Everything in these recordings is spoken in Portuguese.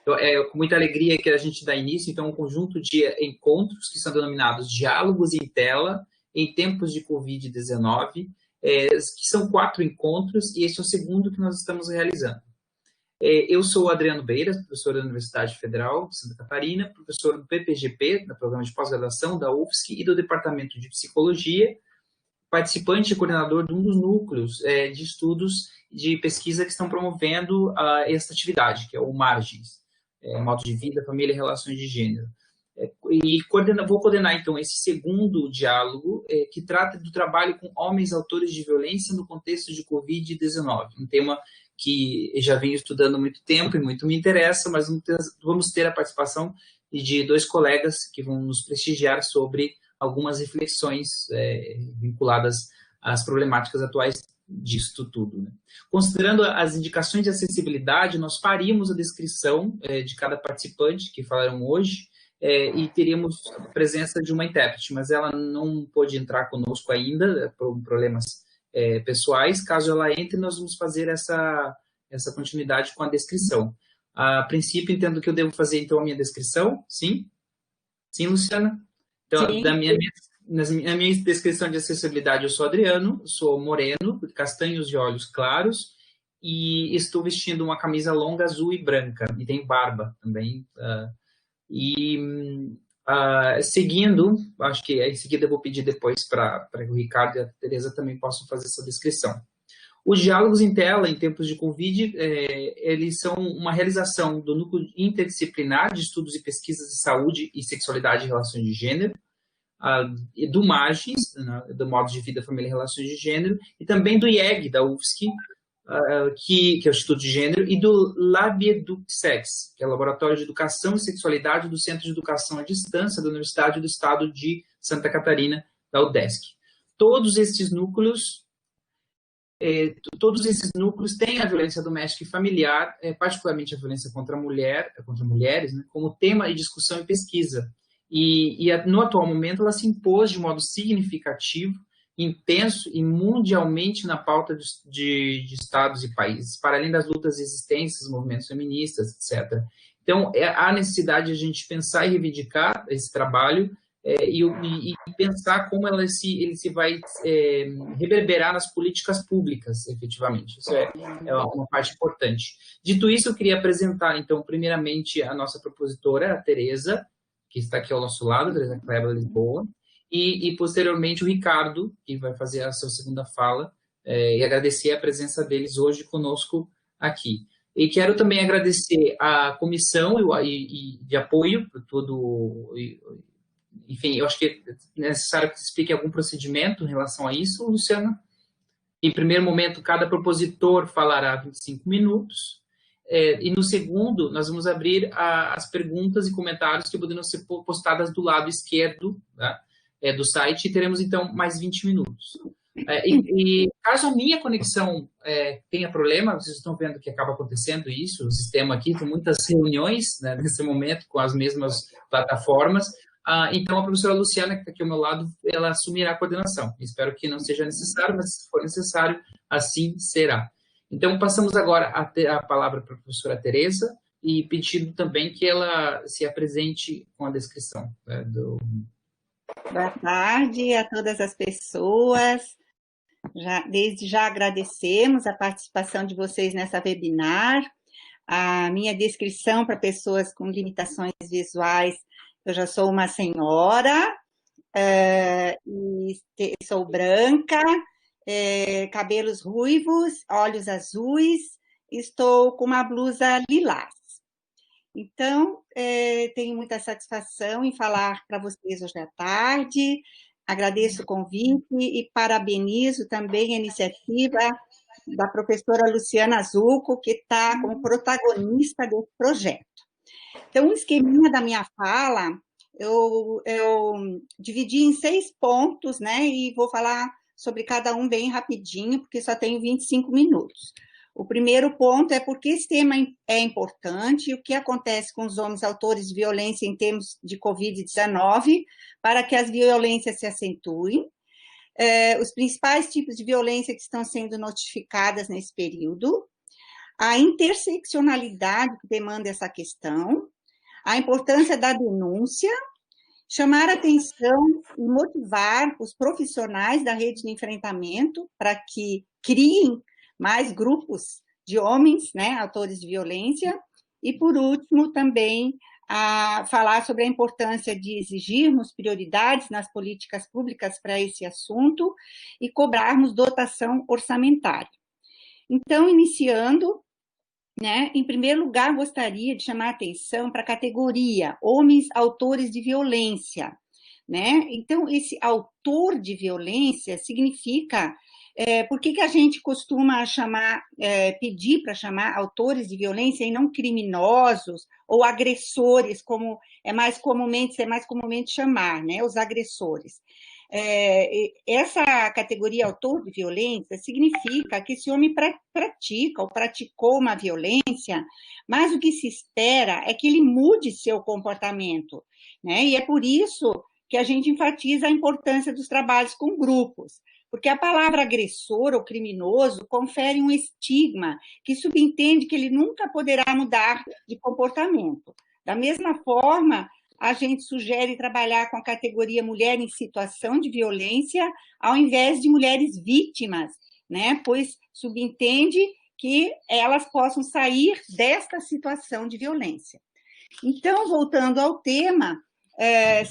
Então, é com muita alegria que a gente dá início, então, a um conjunto de encontros que são denominados Diálogos em Tela em Tempos de Covid-19, que são 4 encontros, e este é o segundo que nós estamos realizando. Eu sou o Adriano Beiras, professor da Universidade Federal de Santa Catarina, professor do PPGP, do Programa de Pós-Graduação da UFSC e do Departamento de Psicologia, participante e coordenador de um dos núcleos de estudos de pesquisa que estão promovendo esta atividade, que é o Margens, Modo de Vida, Família e Relações de Gênero. E vou coordenar, então, esse segundo diálogo, que trata do trabalho com homens autores de violência no contexto de Covid-19, um tema que já venho estudando há muito tempo e muito me interessa, mas vamos ter a participação de 2 colegas que vão nos prestigiar sobre algumas reflexões vinculadas às problemáticas atuais disto tudo, né? Considerando as indicações de acessibilidade, nós faríamos a descrição de cada participante que falaram hoje, e teríamos a presença de uma intérprete, mas ela não pôde entrar conosco ainda, por problemas pessoais. Caso ela entre, nós vamos fazer essa continuidade com a descrição. A princípio, entendo que eu devo fazer, então, a minha descrição, sim? Sim, Luciana? Então, Sim. Na minha descrição de acessibilidade, eu sou Adriano, sou moreno, castanhos de olhos claros, e estou vestindo uma camisa longa azul e branca, e tenho barba também. Seguindo, acho que em seguida eu vou pedir depois para o Ricardo e a Tereza também possam fazer essa descrição. Os diálogos em tela, em tempos de Covid, eles são uma realização do Núcleo Interdisciplinar de Estudos e Pesquisas de Saúde e Sexualidade e Relações de Gênero, do Margens, né, do Modo de Vida, Família e Relações de Gênero, e também do IEG, da UFSC, que é o Instituto de Gênero, e do LabEduxSex, que é o Laboratório de Educação e Sexualidade do Centro de Educação à Distância da Universidade do Estado de Santa Catarina, da UDESC. Todos esses núcleos têm a violência doméstica e familiar, particularmente a violência contra mulheres, né, como tema de discussão e pesquisa. E no atual momento ela se impôs de modo significativo, intenso e mundialmente na pauta de estados e países, para além das lutas existentes, movimentos feministas, etc. Então, há necessidade de a gente pensar e reivindicar esse trabalho e pensar como ele se vai reverberar nas políticas públicas, efetivamente. Isso é uma parte importante. Dito isso, eu queria apresentar, então, primeiramente, a nossa propositora, a Tereza, que está aqui ao nosso lado, Tereza Kleber Lisboa, e posteriormente o Ricardo, que vai fazer a sua segunda fala, e agradecer a presença deles hoje conosco aqui. E quero também agradecer a comissão de apoio por tudo. Enfim, eu acho que é necessário que você explique algum procedimento em relação a isso, Luciana. Em primeiro momento, cada propositor falará 25 minutos. E no segundo, nós vamos abrir as perguntas e comentários que poderão ser postadas do lado esquerdo, tá, do site, e teremos, então, mais 20 minutos. E caso a minha conexão tenha problema, vocês estão vendo que acaba acontecendo isso, o sistema aqui tem muitas reuniões, né, nesse momento com as mesmas plataformas, então a professora Luciana, que está aqui ao meu lado, ela assumirá a coordenação. Espero que não seja necessário, mas se for necessário, assim será. Então, passamos agora a palavra para a professora Tereza, e pedindo também que ela se apresente com a descrição, né, Boa tarde a todas as pessoas. Desde já agradecemos a participação de vocês nessa webinar. A minha descrição para pessoas com limitações visuais: eu já sou uma senhora, e sou branca, cabelos ruivos, olhos azuis, estou com uma blusa lilás. Então, tenho muita satisfação em falar para vocês hoje à tarde. Agradeço o convite e parabenizo também a iniciativa da professora Luciana Zucco, que está como protagonista desse projeto. Então, o esqueminha da minha fala, eu dividi em 6 pontos, né? E vou falar sobre cada um bem rapidinho, porque só tenho 25 minutos. O primeiro ponto é porque esse tema é importante, o que acontece com os homens autores de violência em termos de Covid-19, para que as violências se acentuem, os principais tipos de violência que estão sendo notificadas nesse período, a interseccionalidade que demanda essa questão, a importância da denúncia, chamar atenção e motivar os profissionais da rede de enfrentamento para que criem mais grupos de homens, né, autores de violência, e, por último, também a falar sobre a importância de exigirmos prioridades nas políticas públicas para esse assunto e cobrarmos dotação orçamentária. Então, iniciando, né, em primeiro lugar, gostaria de chamar a atenção para a categoria homens autores de violência, né? Então, esse autor de violência significa... por que a gente costuma chamar, pedir para chamar autores de violência e não criminosos ou agressores, como é mais comumente chamar, né, os agressores? Essa categoria autor de violência significa que esse homem pratica ou praticou uma violência, mas o que se espera é que ele mude seu comportamento, né? E é por isso que a gente enfatiza a importância dos trabalhos com grupos, porque a palavra agressor ou criminoso confere um estigma que subentende que ele nunca poderá mudar de comportamento. Da mesma forma, a gente sugere trabalhar com a categoria mulher em situação de violência, ao invés de mulheres vítimas, né? Pois subentende que elas possam sair desta situação de violência. Então, voltando ao tema,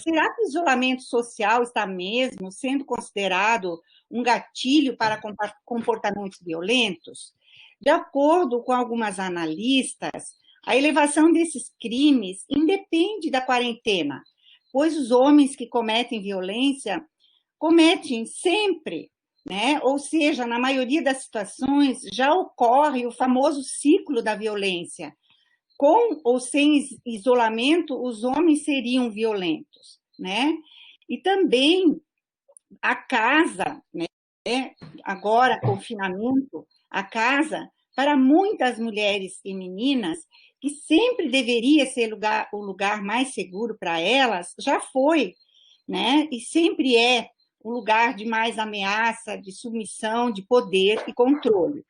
será que o isolamento social está mesmo sendo considerado um gatilho para comportamentos violentos? De acordo com algumas analistas, a elevação desses crimes independe da quarentena, pois os homens que cometem violência cometem sempre, né? Ou seja, na maioria das situações já ocorre o famoso ciclo da violência. Com ou sem isolamento, os homens seriam violentos, né? E também a casa, né? Agora, confinamento, a casa, para muitas mulheres e meninas, que sempre deveria ser o lugar mais seguro para elas, já foi, né? E sempre é um lugar de mais ameaça, de submissão, de poder e controle.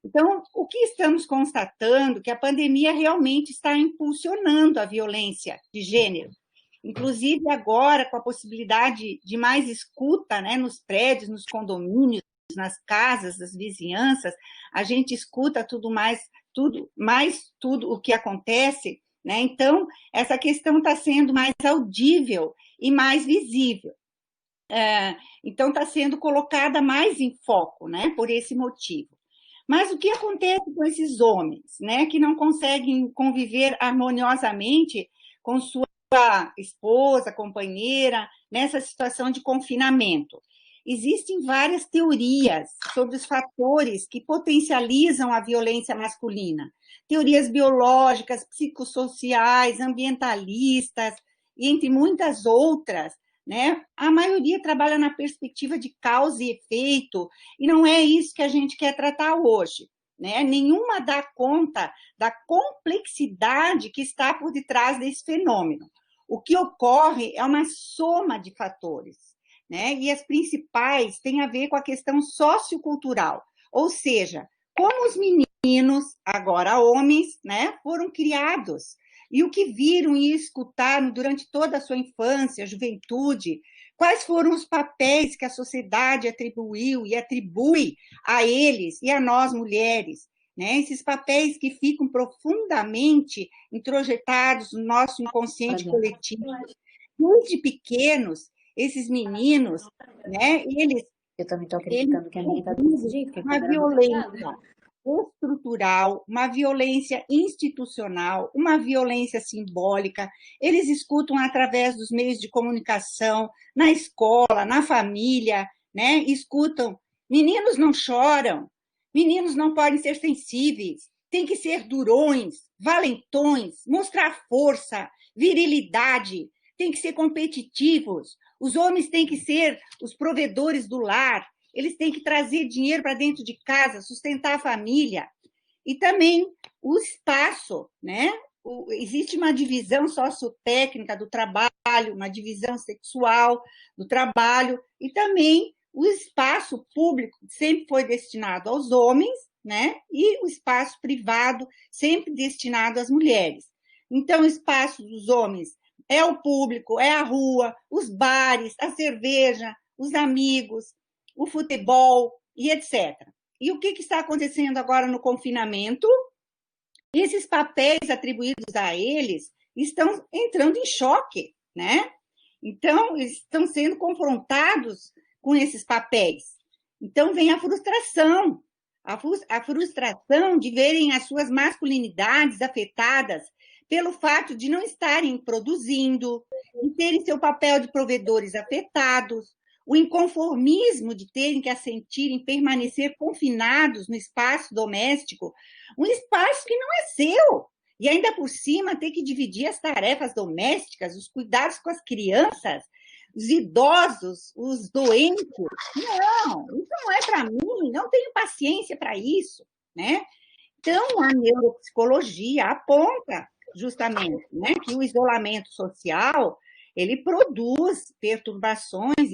Então, o que estamos constatando é que a pandemia realmente está impulsionando a violência de gênero. Inclusive, agora, com a possibilidade de mais escuta, né, nos prédios, nos condomínios, nas casas, nas vizinhanças, a gente escuta tudo o que acontece, né? Então, essa questão está sendo mais audível e mais visível. Então, está sendo colocada mais em foco, né, por esse motivo. Mas o que acontece com esses homens, né, que não conseguem conviver harmoniosamente com sua esposa, companheira, nessa situação de confinamento? Existem várias teorias sobre os fatores que potencializam a violência masculina. Teorias biológicas, psicossociais, ambientalistas, e entre muitas outras, né? A maioria trabalha na perspectiva de causa e efeito, e não é isso que a gente quer tratar hoje, né? Nenhuma dá conta da complexidade que está por detrás desse fenômeno. O que ocorre é uma soma de fatores, né? E as principais têm a ver com a questão sociocultural, ou seja, como os meninos, agora homens, né, foram criados, e o que viram e escutaram durante toda a sua infância, juventude, quais foram os papéis que a sociedade atribuiu e atribui a eles e a nós mulheres, né? Esses papéis que ficam profundamente introjetados no nosso inconsciente coletivo. Desde pequenos, esses meninos, né, eles... Eu também estou acreditando que a minha está desse jeito. Uma violência estrutural, uma violência institucional, uma violência simbólica. Eles escutam através dos meios de comunicação, na escola, na família, né? Escutam, meninos não choram, meninos não podem ser sensíveis, tem que ser durões, valentões, mostrar força, virilidade, tem que ser competitivos, os homens têm que ser os provedores do lar, eles têm que trazer dinheiro para dentro de casa, sustentar a família. E também o espaço, né? Existe uma divisão sociotécnica do trabalho, uma divisão sexual do trabalho, e também o espaço público sempre foi destinado aos homens, né? E o espaço privado, sempre destinado às mulheres. Então, o espaço dos homens é o público, é a rua, os bares, a cerveja, os amigos, o futebol e etc. E o que está acontecendo agora no confinamento? Esses papéis atribuídos a eles estão entrando em choque, né? Então, eles estão sendo confrontados com esses papéis. Então, vem a frustração de verem as suas masculinidades afetadas pelo fato de não estarem produzindo, de terem seu papel de provedores afetados, o inconformismo de terem que assentir em permanecer confinados no espaço doméstico, um espaço que não é seu, e ainda por cima ter que dividir as tarefas domésticas, os cuidados com as crianças, os idosos, os doentes. Não, isso não é para mim, não tenho paciência para isso, né? Então, a neuropsicologia aponta justamente, né, que o isolamento social ele produz perturbações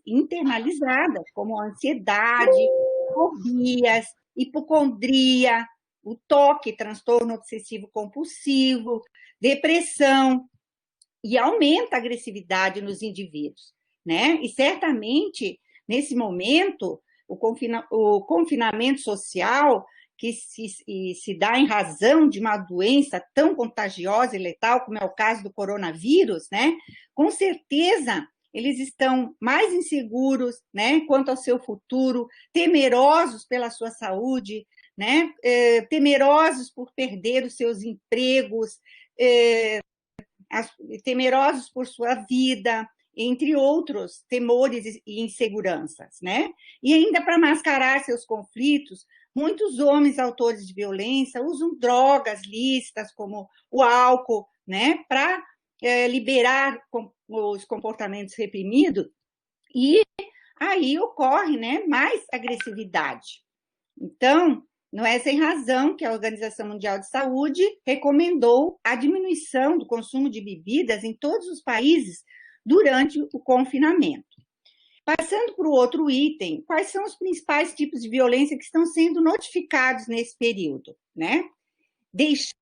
internalizadas, como ansiedade, fobias, hipocondria, o toque, transtorno obsessivo-compulsivo, depressão, e aumenta a agressividade nos indivíduos, né? E certamente, nesse momento, o confinamento social, que se dá em razão de uma doença tão contagiosa e letal, como é o caso do coronavírus, né? Com certeza, eles estão mais inseguros, né, quanto ao seu futuro, temerosos pela sua saúde, né, temerosos por perder os seus empregos, temerosos por sua vida, entre outros temores e inseguranças, né? E ainda para mascarar seus conflitos, muitos homens autores de violência usam drogas lícitas, como o álcool, né, para liberar os comportamentos reprimidos, e aí ocorre, né, mais agressividade. Então, não é sem razão que a Organização Mundial de Saúde recomendou a diminuição do consumo de bebidas em todos os países durante o confinamento. Passando para o outro item, quais são os principais tipos de violência que estão sendo notificados nesse período, né? Deixar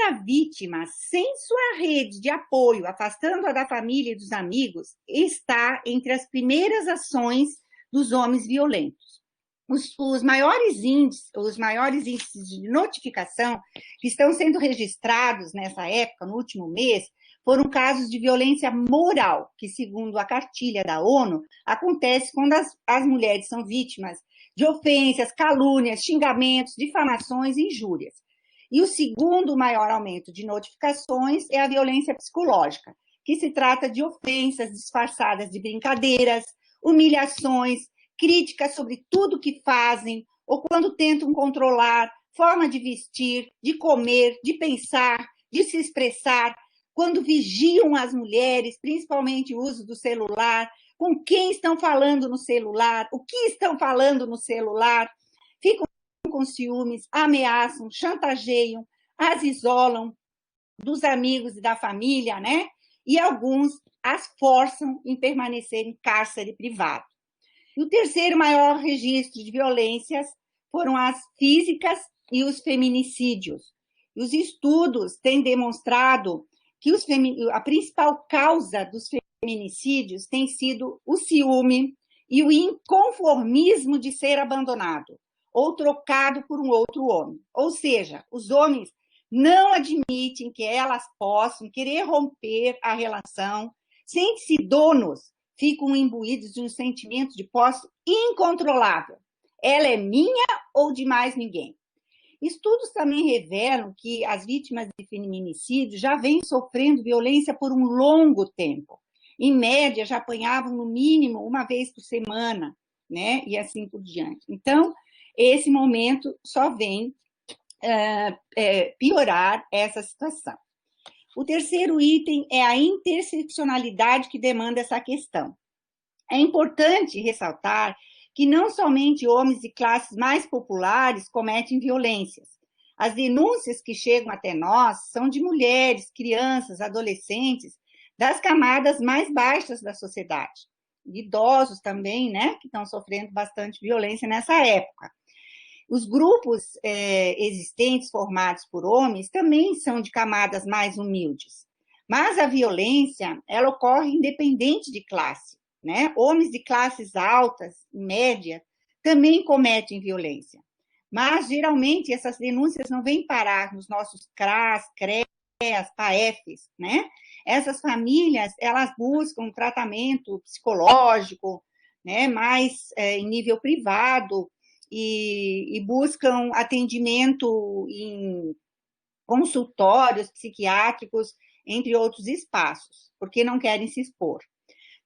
a vítima sem sua rede de apoio, afastando-a da família e dos amigos, está entre as primeiras ações dos homens violentos. Os maiores índices de notificação que estão sendo registrados nessa época, no último mês, foram casos de violência moral, que, segundo a cartilha da ONU, acontece quando as mulheres são vítimas de ofensas, calúnias, xingamentos, difamações e injúrias. E o segundo maior aumento de notificações é a violência psicológica, que se trata de ofensas disfarçadas de brincadeiras, humilhações, críticas sobre tudo que fazem, ou quando tentam controlar forma de vestir, de comer, de pensar, de se expressar, quando vigiam as mulheres, principalmente o uso do celular, com quem estão falando no celular, o que estão falando no celular, ficam com ciúmes, ameaçam, chantageiam, as isolam dos amigos e da família, né? E alguns as forçam em permanecer em cárcere privado. E o terceiro maior registro de violências foram as físicas e os feminicídios. E os estudos têm demonstrado que a principal causa dos feminicídios tem sido o ciúme e o inconformismo de ser abandonado ou trocado por um outro homem. Ou seja, os homens não admitem que elas possam querer romper a relação, sentem-se donos, ficam imbuídos de um sentimento de posse incontrolável. Ela é minha ou de mais ninguém? Estudos também revelam que as vítimas de feminicídio já vêm sofrendo violência por um longo tempo. Em média, já apanhavam no mínimo uma vez por semana, né? E assim por diante. Então, esse momento só vem piorar essa situação. O terceiro item é a interseccionalidade que demanda essa questão. É importante ressaltar que não somente homens de classes mais populares cometem violências. As denúncias que chegam até nós são de mulheres, crianças, adolescentes, das camadas mais baixas da sociedade. Idosos também, né, que estão sofrendo bastante violência nessa época. Os grupos existentes, formados por homens, também são de camadas mais humildes. Mas a violência, ela ocorre independente de classe, né? Homens de classes altas, média, também cometem violência. Mas, geralmente, essas denúncias não vêm parar nos nossos CRAS, CREAS, PAEFs, né? Essas famílias, elas buscam tratamento psicológico, né? Mais em nível privado, e buscam atendimento em consultórios psiquiátricos, entre outros espaços, porque não querem se expor.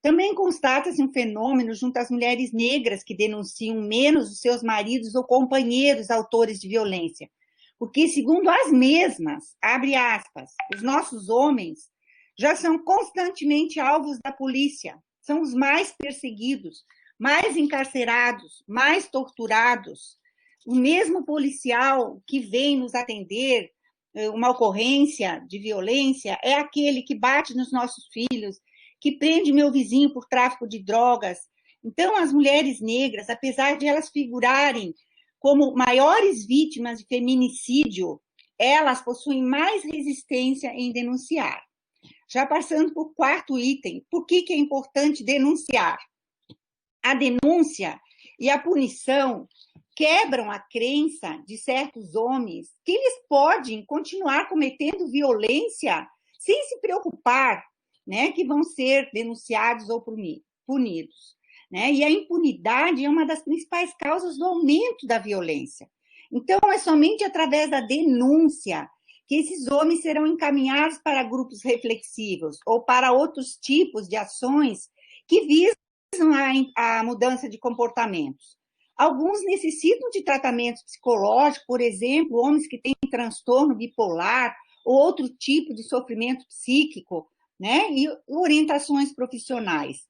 Também constata-se um fenômeno junto às mulheres negras que denunciam menos os seus maridos ou companheiros autores de violência, porque, segundo as mesmas, abre aspas, os nossos homens já são constantemente alvos da polícia, são os mais perseguidos, mais encarcerados, mais torturados. O mesmo policial que vem nos atender uma ocorrência de violência é aquele que bate nos nossos filhos, que prende meu vizinho por tráfico de drogas. Então, as mulheres negras, apesar de elas figurarem como maiores vítimas de feminicídio, elas possuem mais resistência em denunciar. Já passando para o quarto item, por que é importante denunciar? A denúncia e a punição quebram a crença de certos homens que eles podem continuar cometendo violência sem se preocupar, né, que vão ser denunciados ou punidos, né? E a impunidade é uma das principais causas do aumento da violência. Então, é somente através da denúncia que esses homens serão encaminhados para grupos reflexivos ou para outros tipos de ações que visam a mudança de comportamentos. Alguns necessitam de tratamento psicológico, por exemplo, homens que têm transtorno bipolar ou outro tipo de sofrimento psíquico, né? E orientações profissionais,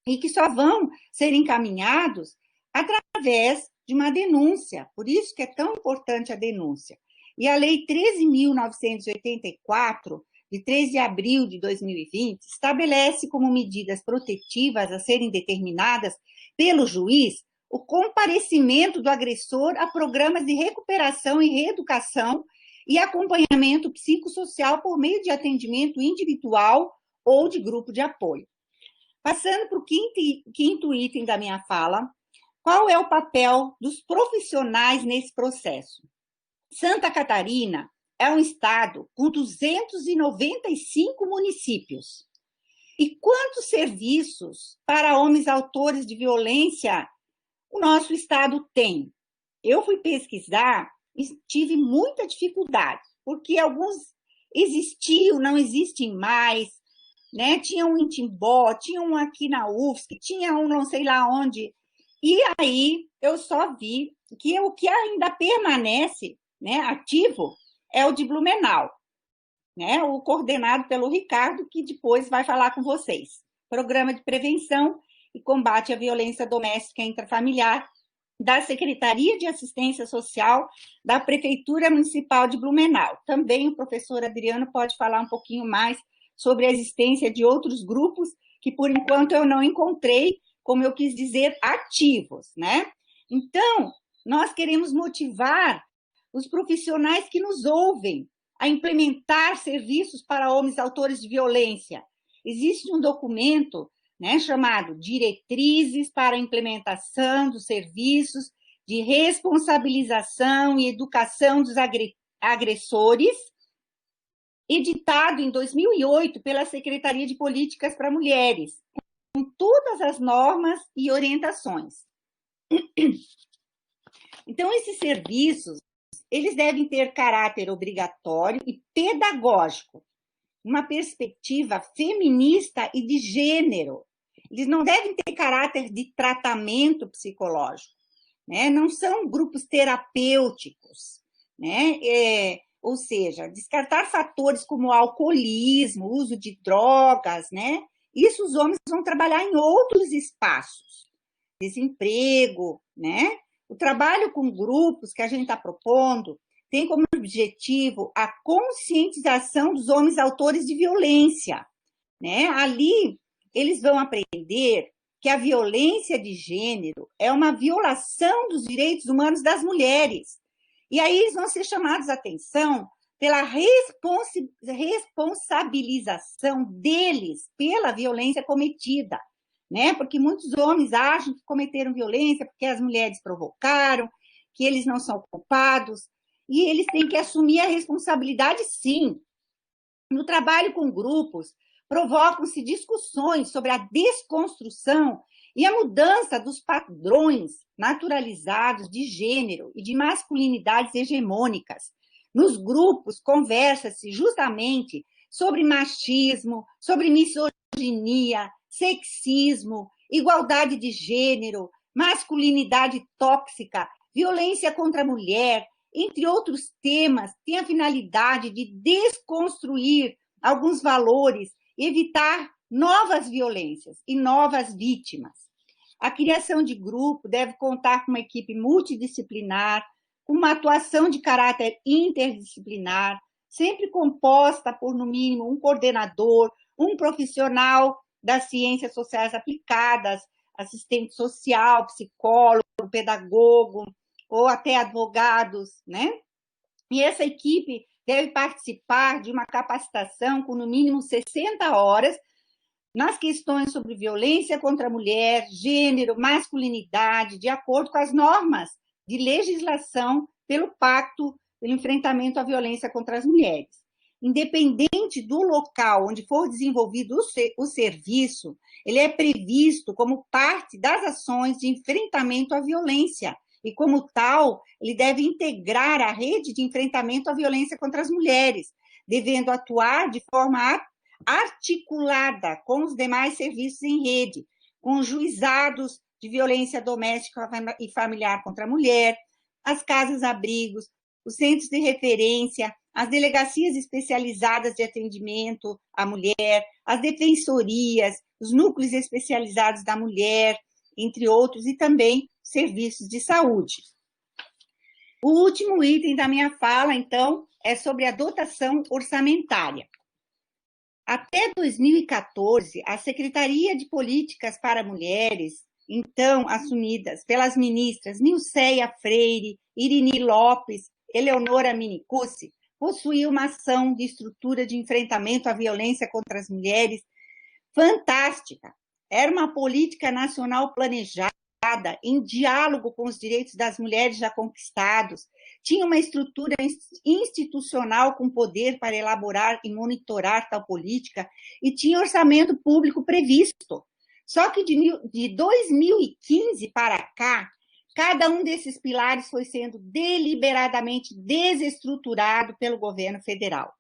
e que só vão ser encaminhados através de uma denúncia. Por isso que é tão importante a denúncia. E a Lei 13.984, de 3 de abril de 2020, estabelece como medidas protetivas a serem determinadas pelo juiz o comparecimento do agressor a programas de recuperação e reeducação e acompanhamento psicossocial por meio de atendimento individual ou de grupo de apoio. Passando para o quinto item da minha fala, qual é o papel dos profissionais nesse processo? Santa Catarina é um estado com 295 municípios. E quantos serviços para homens autores de violência o nosso estado tem? Eu fui pesquisar e tive muita dificuldade, porque alguns existiam, não existem mais, né? Tinha um em Timbó, tinha um aqui na UFSC, tinha um não sei lá onde. E aí eu só vi que o que ainda permanece, né, ativo é o de Blumenau, né? O coordenado pelo Ricardo, que depois vai falar com vocês. Programa de Prevenção e Combate à Violência Doméstica Intrafamiliar da Secretaria de Assistência Social da Prefeitura Municipal de Blumenau. Também o professor Adriano pode falar um pouquinho mais sobre a existência de outros grupos que, por enquanto, eu não encontrei, como eu quis dizer, ativos, né? Então, nós queremos motivar os profissionais que nos ouvem a implementar serviços para homens autores de violência. Existe um documento, né, chamado Diretrizes para a Implementação dos Serviços de Responsabilização e Educação dos Agressores, editado em 2008 pela Secretaria de Políticas para Mulheres, com todas as normas e orientações. Então, esses serviços, eles devem ter caráter obrigatório e pedagógico, uma perspectiva feminista e de gênero. Eles não devem ter caráter de tratamento psicológico, né? Não são grupos terapêuticos, né? Ou seja, descartar fatores como o alcoolismo, o uso de drogas, né? Isso os homens vão trabalhar em outros espaços, desemprego, né? O trabalho com grupos que a gente está propondo tem como objetivo a conscientização dos homens autores de violência, né? Ali, eles vão aprender que a violência de gênero é uma violação dos direitos humanos das mulheres. E aí eles vão ser chamados a atenção pela responsabilização deles pela violência cometida, né? Porque muitos homens acham que cometeram violência porque as mulheres provocaram, que eles não são culpados, e eles têm que assumir a responsabilidade, sim. No trabalho com grupos, provocam-se discussões sobre a desconstrução e a mudança dos padrões naturalizados de gênero e de masculinidades hegemônicas. Nos grupos, conversa-se justamente sobre machismo, sobre misoginia, sexismo, igualdade de gênero, masculinidade tóxica, violência contra a mulher, entre outros temas, tem a finalidade de desconstruir alguns valores e evitar novas violências e novas vítimas. A criação de grupo deve contar com uma equipe multidisciplinar, com uma atuação de caráter interdisciplinar, sempre composta por, no mínimo, um coordenador, um profissional das ciências sociais aplicadas, assistente social, psicólogo, pedagogo, ou até advogados, né? E essa equipe deve participar de uma capacitação com, no mínimo, 60 horas nas questões sobre violência contra a mulher, gênero, masculinidade, de acordo com as normas de legislação pelo Pacto pelo Enfrentamento à Violência contra as Mulheres. Independente do local onde for desenvolvido o serviço, ele é previsto como parte das ações de enfrentamento à violência, e, como tal, ele deve integrar a rede de enfrentamento à violência contra as mulheres, devendo atuar de forma articulada com os demais serviços em rede, com os juizados de violência doméstica e familiar contra a mulher, as casas-abrigos, os centros de referência, as delegacias especializadas de atendimento à mulher, as defensorias, os núcleos especializados da mulher, entre outros, e também serviços de saúde. O último item da minha fala, então, é sobre a dotação orçamentária. Até 2014, a Secretaria de Políticas para Mulheres, então assumidas pelas ministras Nilceia Freire, Irini Lopes, Eleonora Minicucci, possuía uma ação de estrutura de enfrentamento à violência contra as mulheres fantástica. Era uma política nacional planejada, em diálogo com os direitos das mulheres já conquistados, tinha uma estrutura institucional com poder para elaborar e monitorar tal política e tinha orçamento público previsto. Só que de 2015 para cá, cada um desses pilares foi sendo deliberadamente desestruturado pelo governo federal.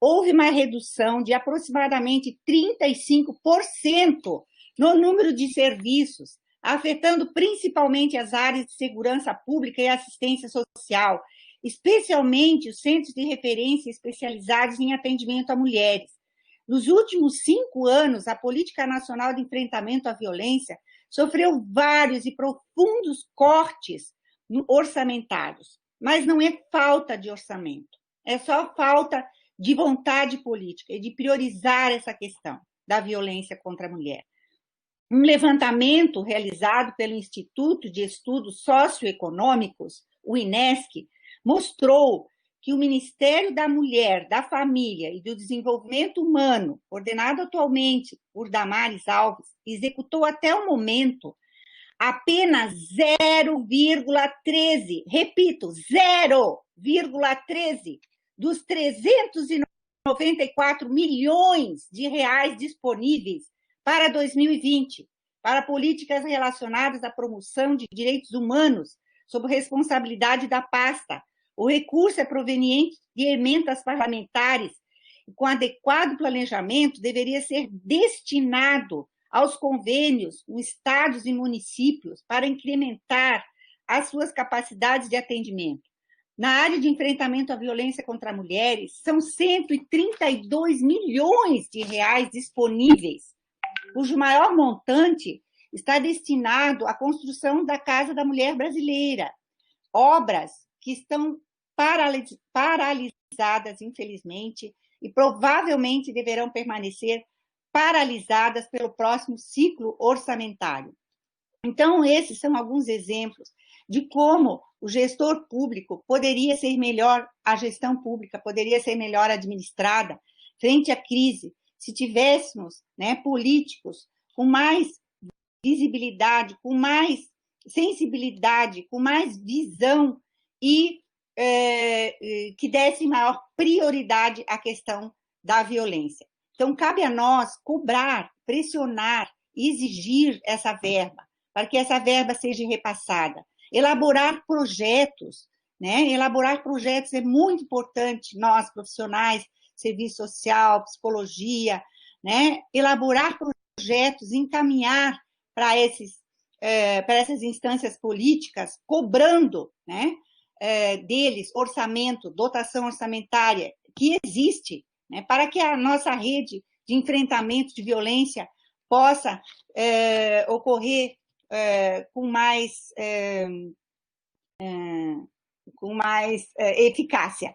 Houve uma redução de aproximadamente 35% no número de serviços, afetando principalmente as áreas de segurança pública e assistência social, especialmente os centros de referência especializados em atendimento a mulheres. Nos últimos 5 anos, a Política Nacional de Enfrentamento à Violência sofreu vários e profundos cortes orçamentários, mas não é falta de orçamento, é só falta de vontade política e de priorizar essa questão da violência contra a mulher. Um levantamento realizado pelo Instituto de Estudos Socioeconômicos, o INESC, mostrou que o Ministério da Mulher, da Família e do Desenvolvimento Humano, coordenado atualmente por Damares Alves, executou até o momento apenas 0,13, repito, 0,13 dos 394 milhões de reais disponíveis para 2020, para políticas relacionadas à promoção de direitos humanos, sob responsabilidade da pasta. O recurso é proveniente de emendas parlamentares e, com adequado planejamento, deveria ser destinado aos convênios com estados e municípios para incrementar as suas capacidades de atendimento. Na área de enfrentamento à violência contra mulheres, são 132 milhões de reais disponíveis, cujo maior montante está destinado à construção da Casa da Mulher Brasileira, obras que estão paralisadas, infelizmente, e provavelmente deverão permanecer paralisadas pelo próximo ciclo orçamentário. Então, esses são alguns exemplos de como o gestor público poderia ser melhor, a gestão pública poderia ser melhor administrada frente à crise, se tivéssemos, né, políticos com mais visibilidade, com mais sensibilidade, com mais visão e que dessem maior prioridade à questão da violência. Então, cabe a nós cobrar, pressionar, exigir essa verba, para que essa verba seja repassada. Elaborar projetos, né? Elaborar projetos é muito importante, nós, profissionais, serviço social, psicologia, né? Elaborar projetos, encaminhar para essas instâncias políticas, cobrando, né, deles orçamento, dotação orçamentária, que existe, né, para que a nossa rede de enfrentamento de violência possa ocorrer com mais eficácia.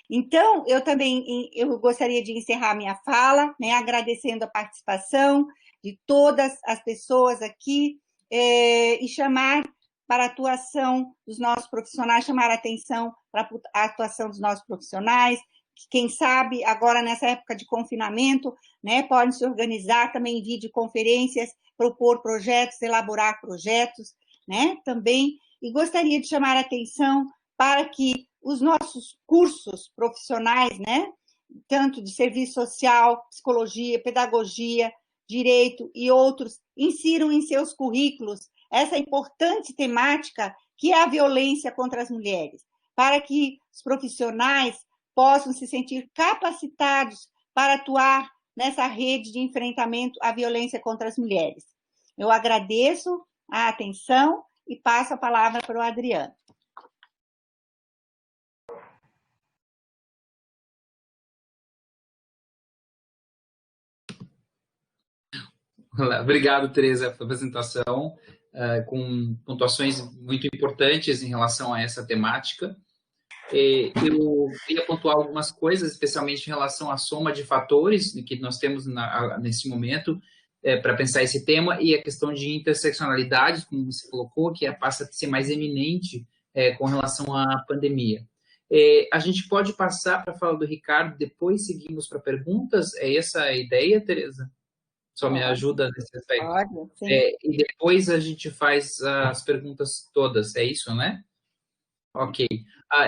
Então, eu gostaria de encerrar minha fala, né, agradecendo a participação de todas as pessoas aqui e chamar para a atuação dos nossos profissionais, chamar a atenção para a atuação dos nossos profissionais, que, quem sabe, agora nessa época de confinamento, né, podem se organizar também em videoconferências, propor projetos, elaborar projetos, né, também, e gostaria de chamar a atenção para que os nossos cursos profissionais, né, tanto de serviço social, psicologia, pedagogia, direito e outros, insiram em seus currículos essa importante temática que é a violência contra as mulheres, para que os profissionais possam se sentir capacitados para atuar nessa rede de enfrentamento à violência contra as mulheres. Eu agradeço a atenção e passo a palavra para o Adriano. Obrigado, Tereza, pela apresentação, com pontuações muito importantes em relação a essa temática. Eu queria pontuar algumas coisas, especialmente em relação à soma de fatores que nós temos nesse momento para pensar esse tema, e a questão de interseccionalidade, como você colocou, que passa a ser mais eminente com relação à pandemia. A gente pode passar para a fala do Ricardo, depois seguimos para perguntas? É essa a ideia, Tereza? Só me ajuda nesse aspecto. Pode, sim. E depois a gente faz as perguntas todas, é isso, né? Ok.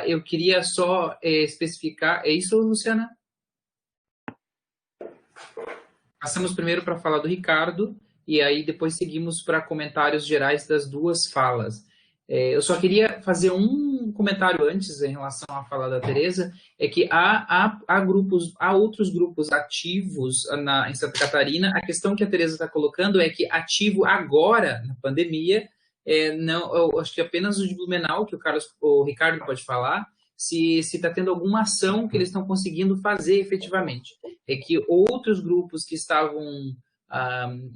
Eu queria só especificar... É isso, Luciana? Passamos primeiro para a fala do Ricardo, e aí depois seguimos para comentários gerais das duas falas. Eu só queria fazer um comentário antes em relação à fala da Tereza, é que há outros grupos ativos em Santa Catarina. A questão que a Tereza está colocando é que ativo agora, na pandemia, não, eu acho que apenas o de Blumenau, que o Ricardo pode falar, se está tendo alguma ação que eles estão conseguindo fazer efetivamente. É que outros grupos que estavam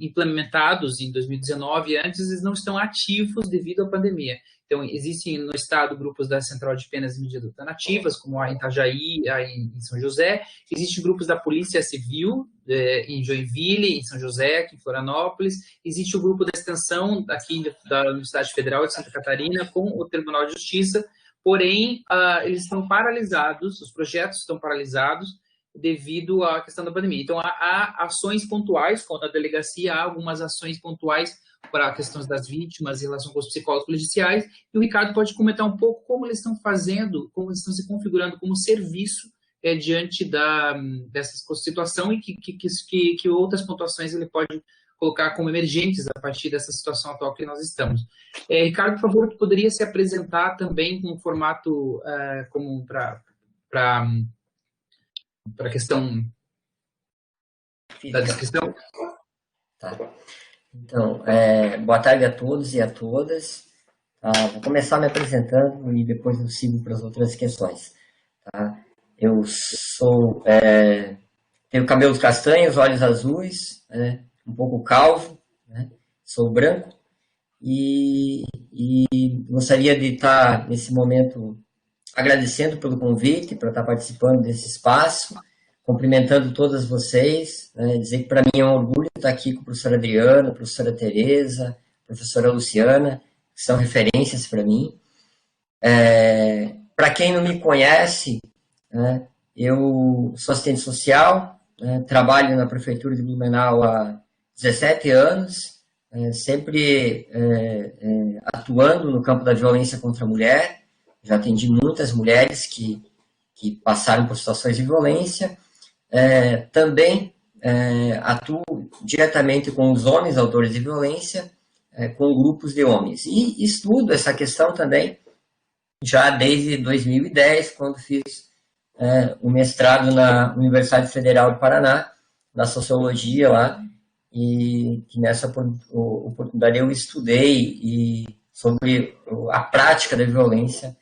implementados em 2019 antes, eles não estão ativos devido à pandemia. Então, existem no estado grupos da Central de Penas e Medidas Alternativas, como a em Itajaí, em São José. Existem grupos da Polícia Civil, em Joinville, em São José, aqui em Florianópolis. Existe o grupo da extensão aqui da Universidade Federal de Santa Catarina com o Tribunal de Justiça, porém, eles estão paralisados, os projetos estão paralisados devido à questão da pandemia. Então, há ações pontuais, quando a delegacia há algumas ações pontuais para questões das vítimas em relação com os psicólogos policiais, e o Ricardo pode comentar um pouco como eles estão fazendo, como eles estão se configurando como serviço diante dessa situação, e que outras pontuações ele pode colocar como emergentes a partir dessa situação atual que nós estamos. Ricardo, por favor, tu poderia se apresentar também com um formato comum para a questão da descrição? Tá. Então, boa tarde a todos e a todas. Vou começar me apresentando e depois eu sigo para as outras questões. Tá? Eu tenho cabelos castanhos, olhos azuis, um pouco calvo, né? Sou branco e gostaria de estar nesse momento agradecendo pelo convite para estar participando desse espaço, cumprimentando todas vocês, né, dizer que para mim é um orgulho estar aqui com a professora Adriana, a professora Tereza, a professora Luciana, que são referências para mim. Para quem não me conhece, né, eu sou assistente social, né, trabalho na Prefeitura de Blumenau há 17 anos, sempre atuando no campo da violência contra a mulher. Já atendi muitas mulheres que passaram por situações de violência. Também atuo diretamente com os homens autores de violência, com grupos de homens. E estudo essa questão também já desde 2010, quando fiz o mestrado na Universidade Federal do Paraná, na Sociologia lá, e que nessa oportunidade eu estudei sobre a prática da violência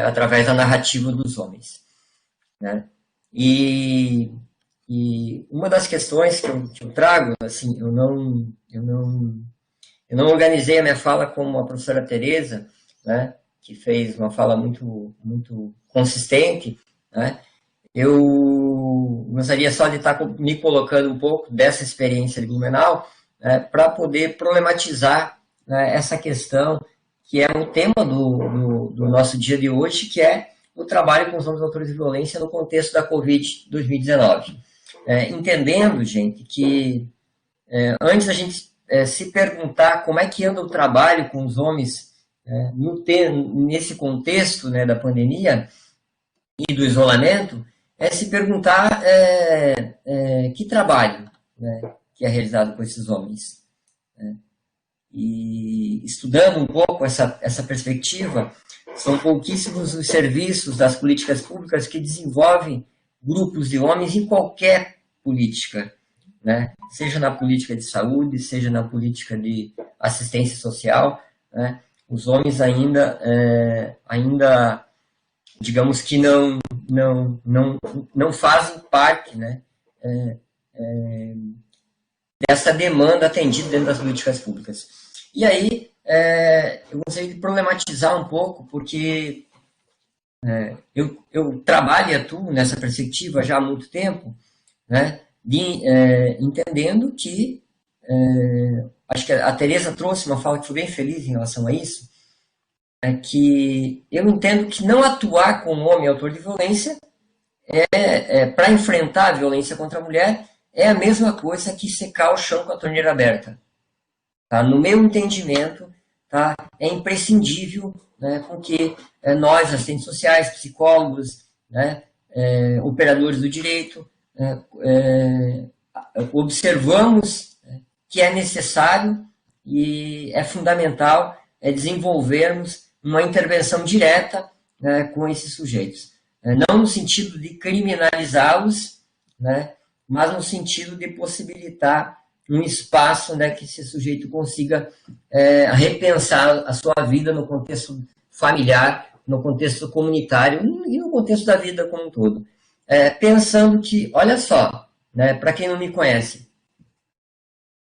através da narrativa dos homens, né? E uma das questões que eu trago, assim, eu não organizei a minha fala como a professora Tereza, né, que fez uma fala muito, muito consistente, né? Eu gostaria só de estar me colocando um pouco dessa experiência de Blumenau, para poder problematizar, né, essa questão que é o tema do nosso dia de hoje, que é o trabalho com os homens autores de violência no contexto da Covid-2019. Entendendo, gente, que antes a gente se perguntar como é que anda o trabalho com os homens nesse contexto, né, da pandemia e do isolamento, se perguntar que trabalho, né, que é realizado por esses homens, né? E estudando um pouco essa perspectiva, são pouquíssimos os serviços das políticas públicas que desenvolvem grupos de homens em qualquer política, né? Seja na política de saúde, seja na política de assistência social, né? Os homens ainda digamos que não fazem parte, né, dessa demanda atendida dentro das políticas públicas. E aí, eu gostaria de problematizar um pouco, porque eu trabalho e atuo nessa perspectiva já há muito tempo, né, entendendo que, acho que a Tereza trouxe uma fala que foi bem feliz em relação a isso, que eu entendo que não atuar com um homem autor de violência para enfrentar a violência contra a mulher é a mesma coisa que secar o chão com a torneira aberta. Tá? No meu entendimento, tá? É imprescindível, né, com que nós, assistentes sociais, psicólogos, né, operadores do direito, observamos que é necessário e é fundamental desenvolvermos uma intervenção direta, né, com esses sujeitos. Não no sentido de criminalizá-los, né, mas no sentido de possibilitar um espaço, né, que esse sujeito consiga repensar a sua vida no contexto familiar, no contexto comunitário e no contexto da vida como um todo. Pensando que, olha só, né, para quem não me conhece,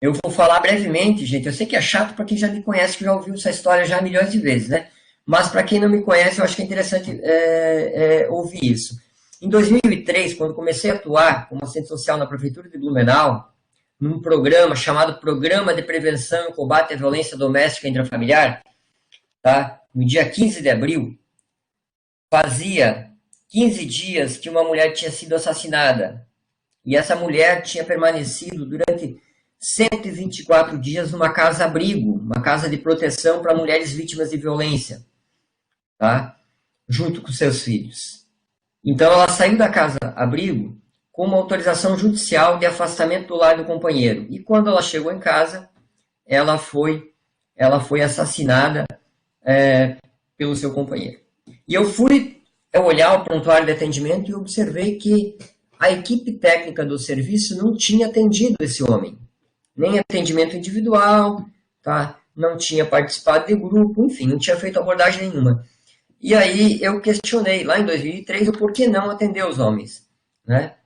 eu vou falar brevemente, gente, eu sei que é chato para quem já me conhece, que já ouviu essa história já milhões de vezes, né? Mas para quem não me conhece, eu acho que é interessante ouvir isso. Em 2003, quando comecei a atuar como assistente social na Prefeitura de Blumenau, num programa chamado Programa de Prevenção e Combate à Violência Doméstica e Intrafamiliar, tá? No dia 15 de abril, fazia 15 dias que uma mulher tinha sido assassinada. E essa mulher tinha permanecido durante 124 dias numa casa-abrigo, uma casa de proteção para mulheres vítimas de violência, tá? Junto com seus filhos. Então, ela saiu da casa-abrigo com uma autorização judicial de afastamento do lar do companheiro. E quando ela chegou em casa, ela foi assassinada pelo seu companheiro. E eu fui olhar o prontuário de atendimento e observei que a equipe técnica do serviço não tinha atendido esse homem. Nem atendimento individual, tá? Não tinha participado de grupo, enfim, não tinha feito abordagem nenhuma. E aí eu questionei, lá em 2003, o porquê não atender os homens, né?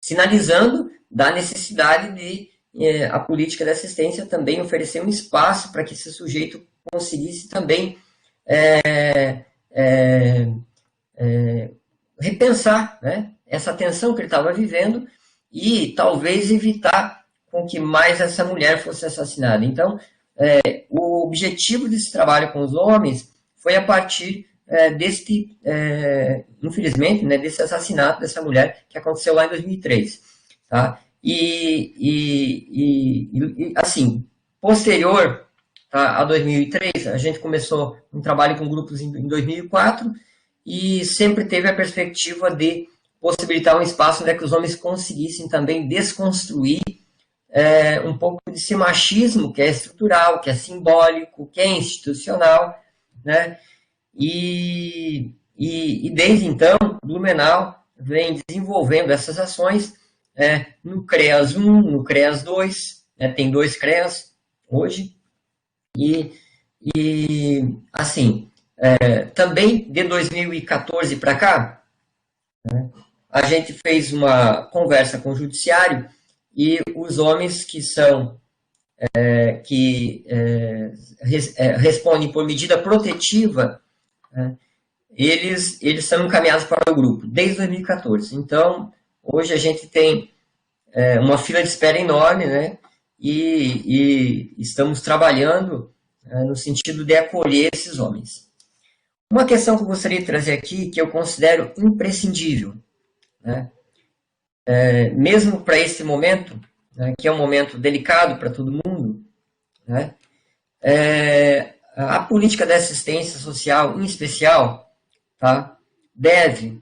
Sinalizando da necessidade de a política de assistência também oferecer um espaço para que esse sujeito conseguisse também repensar, né, essa tensão que ele estava vivendo e talvez evitar com que mais essa mulher fosse assassinada. Então, o objetivo desse trabalho com os homens foi a partir infelizmente, né, desse assassinato dessa mulher que aconteceu lá em 2003. Tá? Assim, posterior, tá, a 2003, a gente começou um trabalho com grupos em 2004 e sempre teve a perspectiva de possibilitar um espaço onde é que os homens conseguissem também desconstruir um pouco desse machismo que é estrutural, que é simbólico, que é institucional, né? E desde então, Blumenau vem desenvolvendo essas ações no CREAS 1, no CREAS 2, né? Tem 2 CREAS hoje, assim, também de 2014 para cá, né? A gente fez uma conversa com o judiciário e os homens que são respondem por medida protetiva, eles são encaminhados para o grupo desde 2014. Então, hoje a gente tem uma fila de espera enorme, né? E estamos trabalhando no sentido de acolher esses homens. Uma questão que eu gostaria de trazer aqui, que eu considero imprescindível, né? Mesmo para esse momento, né, que é um momento delicado para todo mundo, né? A política de assistência social, em especial, tá, deve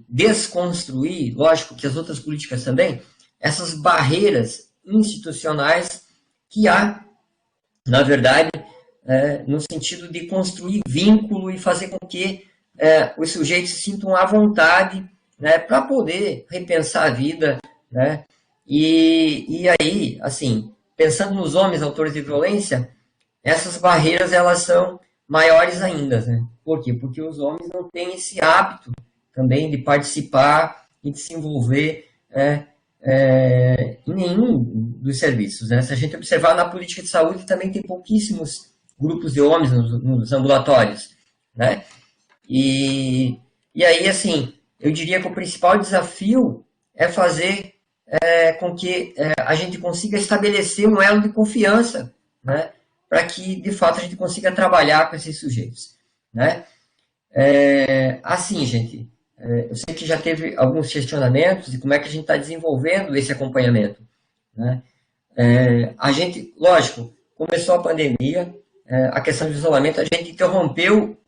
desconstruir, lógico que as outras políticas também, essas barreiras institucionais que há, na verdade, no sentido de construir vínculo e fazer com que os sujeitos se sintam à vontade, né, para poder repensar a vida, né? E aí, assim, pensando nos homens autores de violência, essas barreiras elas são maiores ainda, né? Por quê? Porque os homens não têm esse hábito também de participar e de se envolver em nenhum dos serviços, né? Se a gente observar na política de saúde, também tem pouquíssimos grupos de homens nos ambulatórios, né? E aí, assim, eu diria que o principal desafio é fazer com que a gente consiga estabelecer um elo de confiança, né, para que, de fato, a gente consiga trabalhar com esses sujeitos, né? Assim, gente, eu sei que já teve alguns questionamentos de como é que a gente está desenvolvendo esse acompanhamento, né? A gente, lógico, começou a pandemia, a questão do isolamento, a gente interrompeu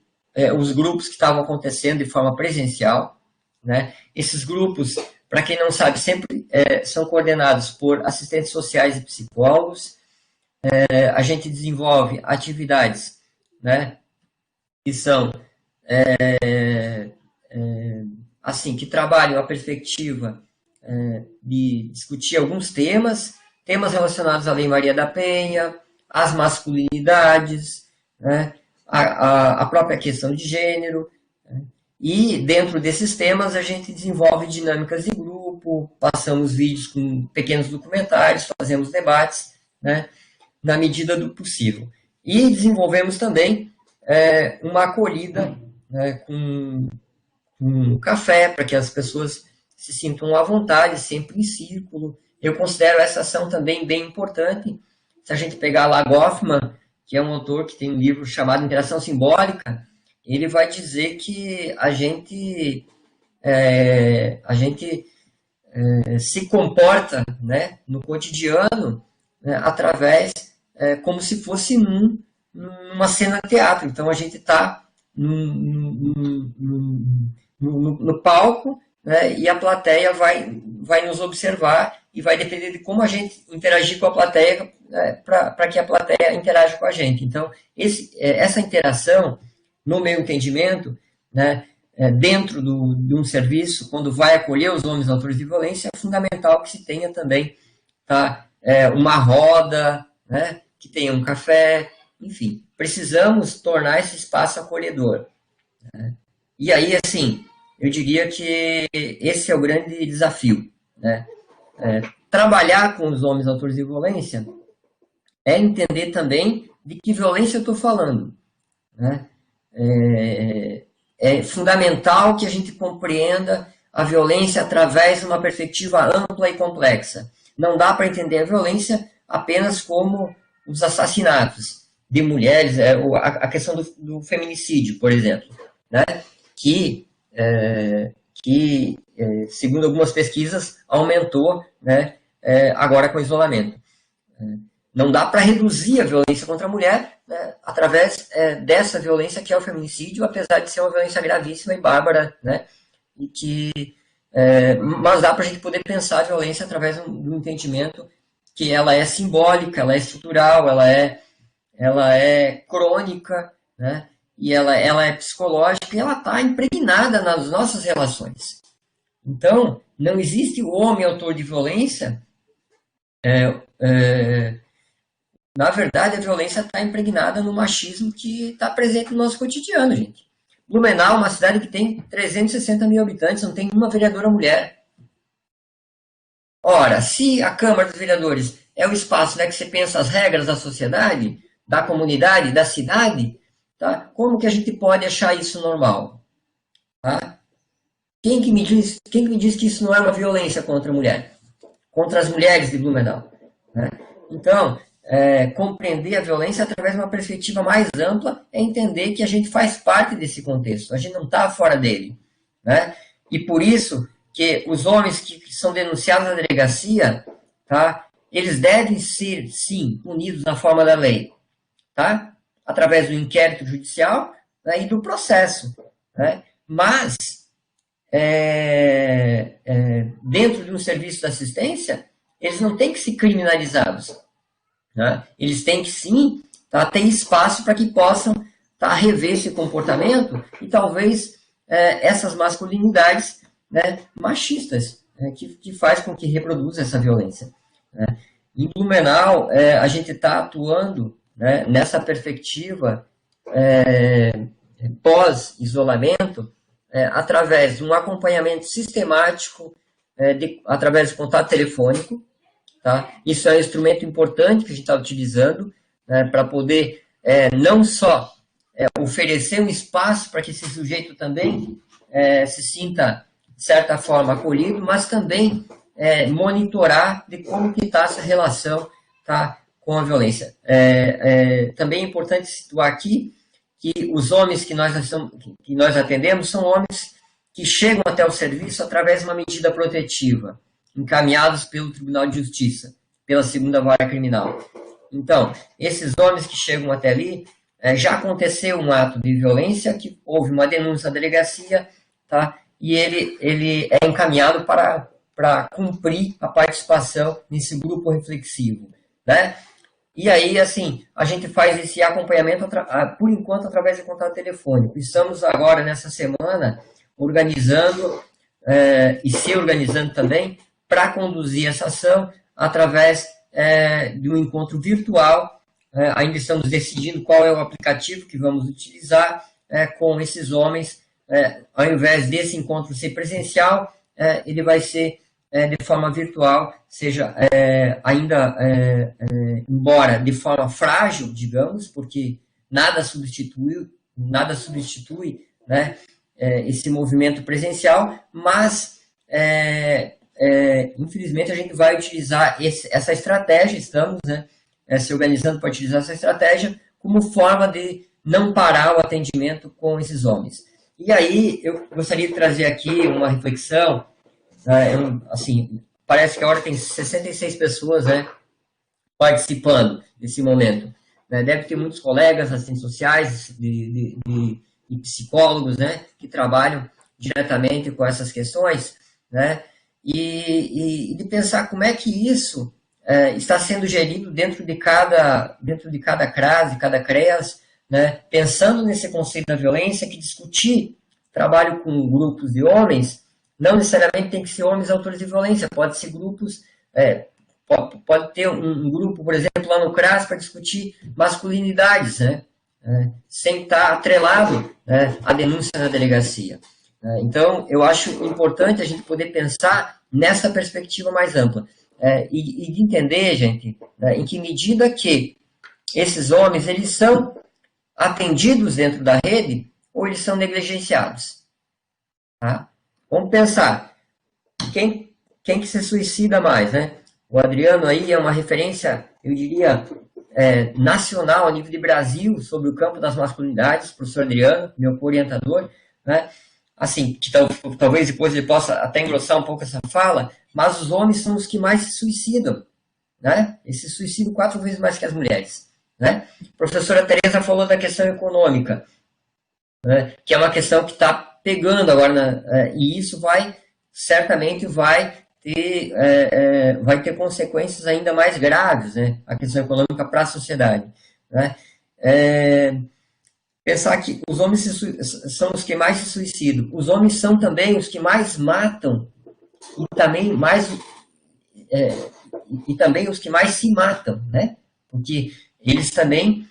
os grupos que estavam acontecendo de forma presencial, né? Esses grupos, para quem não sabe, sempre são coordenados por assistentes sociais e psicólogos. A gente desenvolve atividades, né, que são assim, que trabalham a perspectiva de discutir alguns temas relacionados à Lei Maria da Penha, às masculinidades, né, a própria questão de gênero, né? E dentro desses temas a gente desenvolve dinâmicas de grupo, passamos vídeos com pequenos documentários, fazemos debates, né, na medida do possível. E desenvolvemos também uma acolhida, né, com café, para que as pessoas se sintam à vontade, sempre em círculo. Eu considero essa ação também bem importante. Se a gente pegar lá Goffman, que é um autor que tem um livro chamado Interação Simbólica, ele vai dizer que a gente se comporta, né, no cotidiano, né, através, como se fosse numa cena de teatro. Então, a gente está no palco, né, e a plateia vai nos observar e vai depender de como a gente interagir com a plateia, para que a plateia interaja com a gente. Então, essa interação, no meu entendimento, né, dentro de um serviço, quando vai acolher os homens autores de violência, é fundamental que se tenha também, tá, uma roda, né, que tenha um café, enfim, precisamos tornar esse espaço acolhedor, né? E aí, assim, eu diria que esse é o grande desafio, né? Trabalhar com os homens autores de violência é entender também de que violência eu estou falando, né? é fundamental que a gente compreenda a violência através de uma perspectiva ampla e complexa. Não dá para entender a violência apenas como os assassinatos de mulheres, a questão do feminicídio, por exemplo, né? que segundo algumas pesquisas, aumentou, né, agora com o isolamento. Não dá para reduzir a violência contra a mulher, né, através dessa violência que é o feminicídio, apesar de ser uma violência gravíssima e bárbara, né, mas dá para a gente poder pensar a violência através de um entendimento que ela é simbólica, ela é estrutural, ela é crônica, né, e ela é psicológica, e ela está impregnada nas nossas relações. Então, não existe o homem autor de violência. Na verdade, a violência está impregnada no machismo que está presente no nosso cotidiano, gente. Blumenau é uma cidade que tem 360 mil habitantes, não tem uma vereadora mulher. Ora, se a Câmara dos Vereadores é o espaço, né, que você pensa as regras da sociedade, da comunidade, da cidade, tá? Como que a gente pode achar isso normal? Tá? Quem que me diz que isso não é uma violência contra a mulher? Contra as mulheres de Blumenau? Né? Então, compreender a violência através de uma perspectiva mais ampla é entender que a gente faz parte desse contexto, a gente não está fora dele. Né? E por isso que os homens que são denunciados na delegacia, tá? Eles devem ser, sim, punidos na forma da lei, tá? Através do inquérito judicial, né, e do processo. Né? Mas, dentro de um serviço de assistência, eles não têm que ser criminalizados. Né? Eles têm que, sim, ter espaço para que possam rever esse comportamento e talvez essas masculinidades, né, machistas, que faz com que reproduza essa violência. Né? Em Blumenau, a gente está atuando, né, nessa perspectiva pós-isolamento, através de um acompanhamento sistemático, através do contato telefônico. Tá? Isso é um instrumento importante que a gente está utilizando, né, para poder não só oferecer um espaço para que esse sujeito também se sinta, de certa forma, acolhido, mas também monitorar de como que está essa relação, tá, com a violência. Também é importante situar aqui que os homens que nós atendemos são homens que chegam até o serviço através de uma medida protetiva, encaminhados pelo Tribunal de Justiça, pela segunda vara criminal. Então, esses homens que chegam até ali, já aconteceu um ato de violência, que houve uma denúncia na delegacia, tá? E ele é encaminhado para cumprir a participação nesse grupo reflexivo, né? E aí, assim, a gente faz esse acompanhamento, por enquanto, através de contato telefônico. Estamos agora, nessa semana, organizando e se organizando também para conduzir essa ação através de um encontro virtual. Ainda estamos decidindo qual é o aplicativo que vamos utilizar com esses homens. Ao invés desse encontro ser presencial, ele vai ser de forma virtual, seja ainda, embora de forma frágil, digamos, porque nada substitui, né, esse movimento presencial, mas infelizmente a gente vai utilizar essa estratégia, estamos, né, se organizando para utilizar essa estratégia como forma de não parar o atendimento com esses homens. E aí eu gostaria de trazer aqui uma reflexão. Assim, parece que agora tem 66 pessoas, né, participando desse momento. Deve ter muitos colegas assistentes sociais e psicólogos, né, que trabalham diretamente com essas questões, né, e de pensar como é que isso está sendo gerido dentro de cada CRAS, de cada CREAS, né, pensando nesse conceito da violência, que discutir trabalho com grupos de homens não necessariamente tem que ser homens autores de violência, pode ser grupos, pode ter um grupo, por exemplo, lá no CRAS para discutir masculinidades, né, sem estar atrelado, né, à denúncia na delegacia. Então, eu acho importante a gente poder pensar nessa perspectiva mais ampla e de entender, gente, em que medida que esses homens eles são atendidos dentro da rede ou eles são negligenciados? Tá? Vamos pensar, quem que se suicida mais, né? O Adriano aí é uma referência, eu diria, nacional, a nível de Brasil, sobre o campo das masculinidades, professor Adriano, meu orientador, né? Assim, que talvez depois ele possa até engrossar um pouco essa fala, mas os homens são os que mais se suicidam, né? Eles se suicidam 4 vezes mais que as mulheres, né? A professora Tereza falou da questão econômica, né? Que é uma questão que está pegando agora, e isso certamente vai ter consequências ainda mais graves, né? A questão econômica para a sociedade, né? Pensar que os homens são os que mais se suicidam. Os homens são também os que mais matam e também os que mais se matam, né? Porque eles também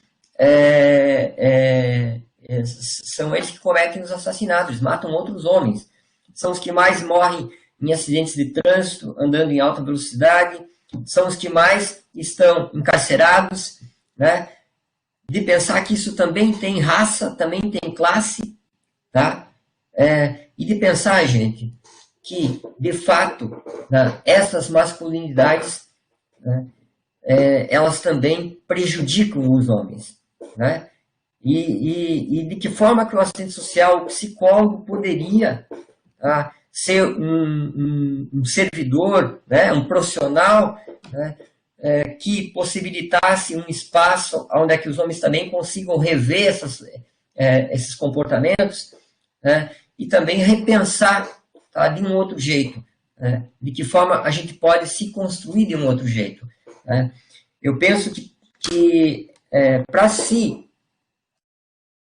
são eles que cometem os assassinatos, eles matam outros homens. São os que mais morrem em acidentes de trânsito, andando em alta velocidade, são os que mais estão encarcerados, né? De pensar que isso também tem raça, também tem classe, tá? E de pensar, gente, que, de fato, né, essas masculinidades, né, elas também prejudicam os homens, né? E de que forma que o assistente social, o psicólogo, poderia ser um servidor, né, um profissional, né, que possibilitasse um espaço onde é que os homens também consigam rever esses comportamentos, né, e também repensar, tá, de um outro jeito, né, de que forma a gente pode se construir de um outro jeito, né. Eu penso que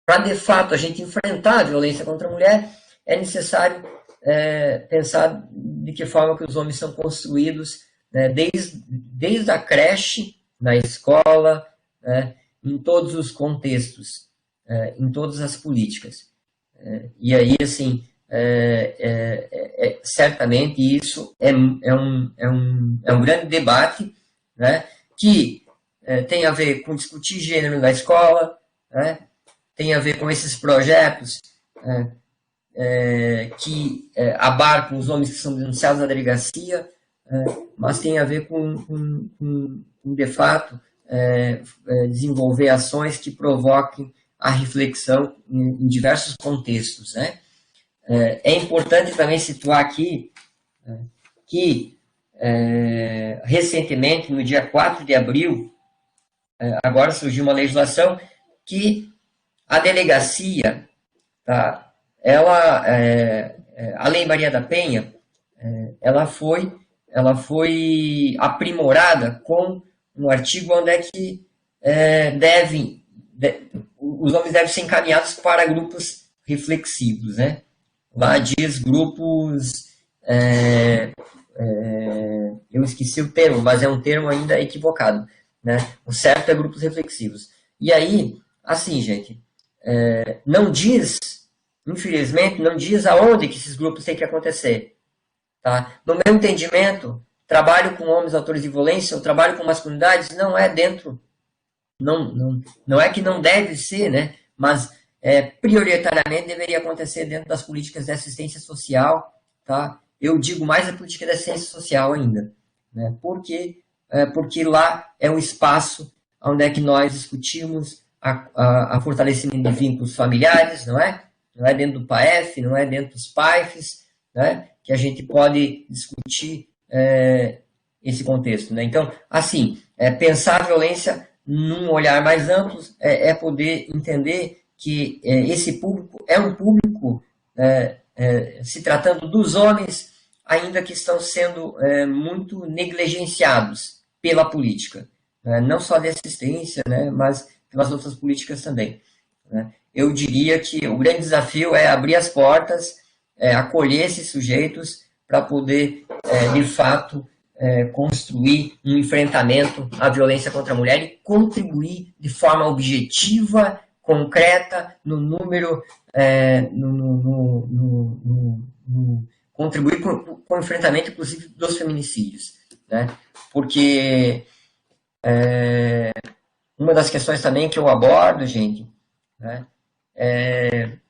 para de fato a gente enfrentar a violência contra a mulher, é necessário pensar de que forma que os homens são construídos, né, desde a creche, na escola, né, em todos os contextos, em todas as políticas. E aí, assim, certamente isso é um grande debate, né, que tem a ver com discutir gênero na escola, né, tem a ver com esses projetos que abarcam os homens que são denunciados na delegacia, mas tem a ver com de fato, desenvolver ações que provoquem a reflexão em diversos contextos, né? É importante também situar aqui que, recentemente, no dia 4 de abril, agora surgiu uma legislação que a delegacia, tá, a Lei Maria da Penha, ela foi aprimorada com um artigo onde é que os homens devem ser encaminhados para grupos reflexivos, né? Lá diz grupos, eu esqueci o termo, mas é um termo ainda equivocado, né? O certo é grupos reflexivos. E aí, assim, gente, não diz, infelizmente, não diz aonde que esses grupos têm que acontecer. Tá? No meu entendimento, trabalho com homens autores de violência, ou trabalho com masculinidades, não é dentro, não é que não deve ser, né? Mas prioritariamente deveria acontecer dentro das políticas de assistência social, tá? Eu digo mais a política de assistência social ainda, né? Porque lá é um espaço onde é que nós discutimos a fortalecimento de vínculos familiares, não é? Não é dentro do PAEF, não é dentro dos PAIFs, né? Que a gente pode discutir esse contexto, né? Então, assim, pensar a violência num olhar mais amplo é poder entender que esse público é um público, se tratando dos homens, ainda que estão sendo muito negligenciados pela política, né? Não só de assistência, né? Mas pelas outras políticas também, né? Eu diria que o grande desafio é abrir as portas, acolher esses sujeitos para poder, de fato, construir um enfrentamento à violência contra a mulher e contribuir de forma objetiva, concreta, no número, contribuir com o enfrentamento, inclusive, dos feminicídios, né? Porque uma das questões também que eu abordo, gente, né,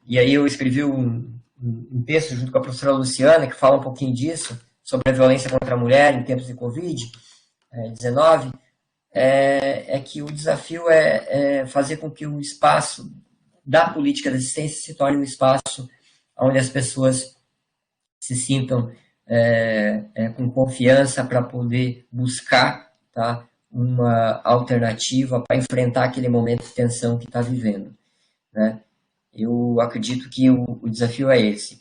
e aí eu escrevi um texto junto com a professora Luciana, que fala um pouquinho disso, sobre a violência contra a mulher em tempos de Covid-19, é que o desafio é fazer com que o espaço da política de assistência se torne um espaço onde as pessoas se sintam com confiança para poder buscar, tá, uma alternativa para enfrentar aquele momento de tensão que está vivendo, né? Eu acredito que o desafio é esse.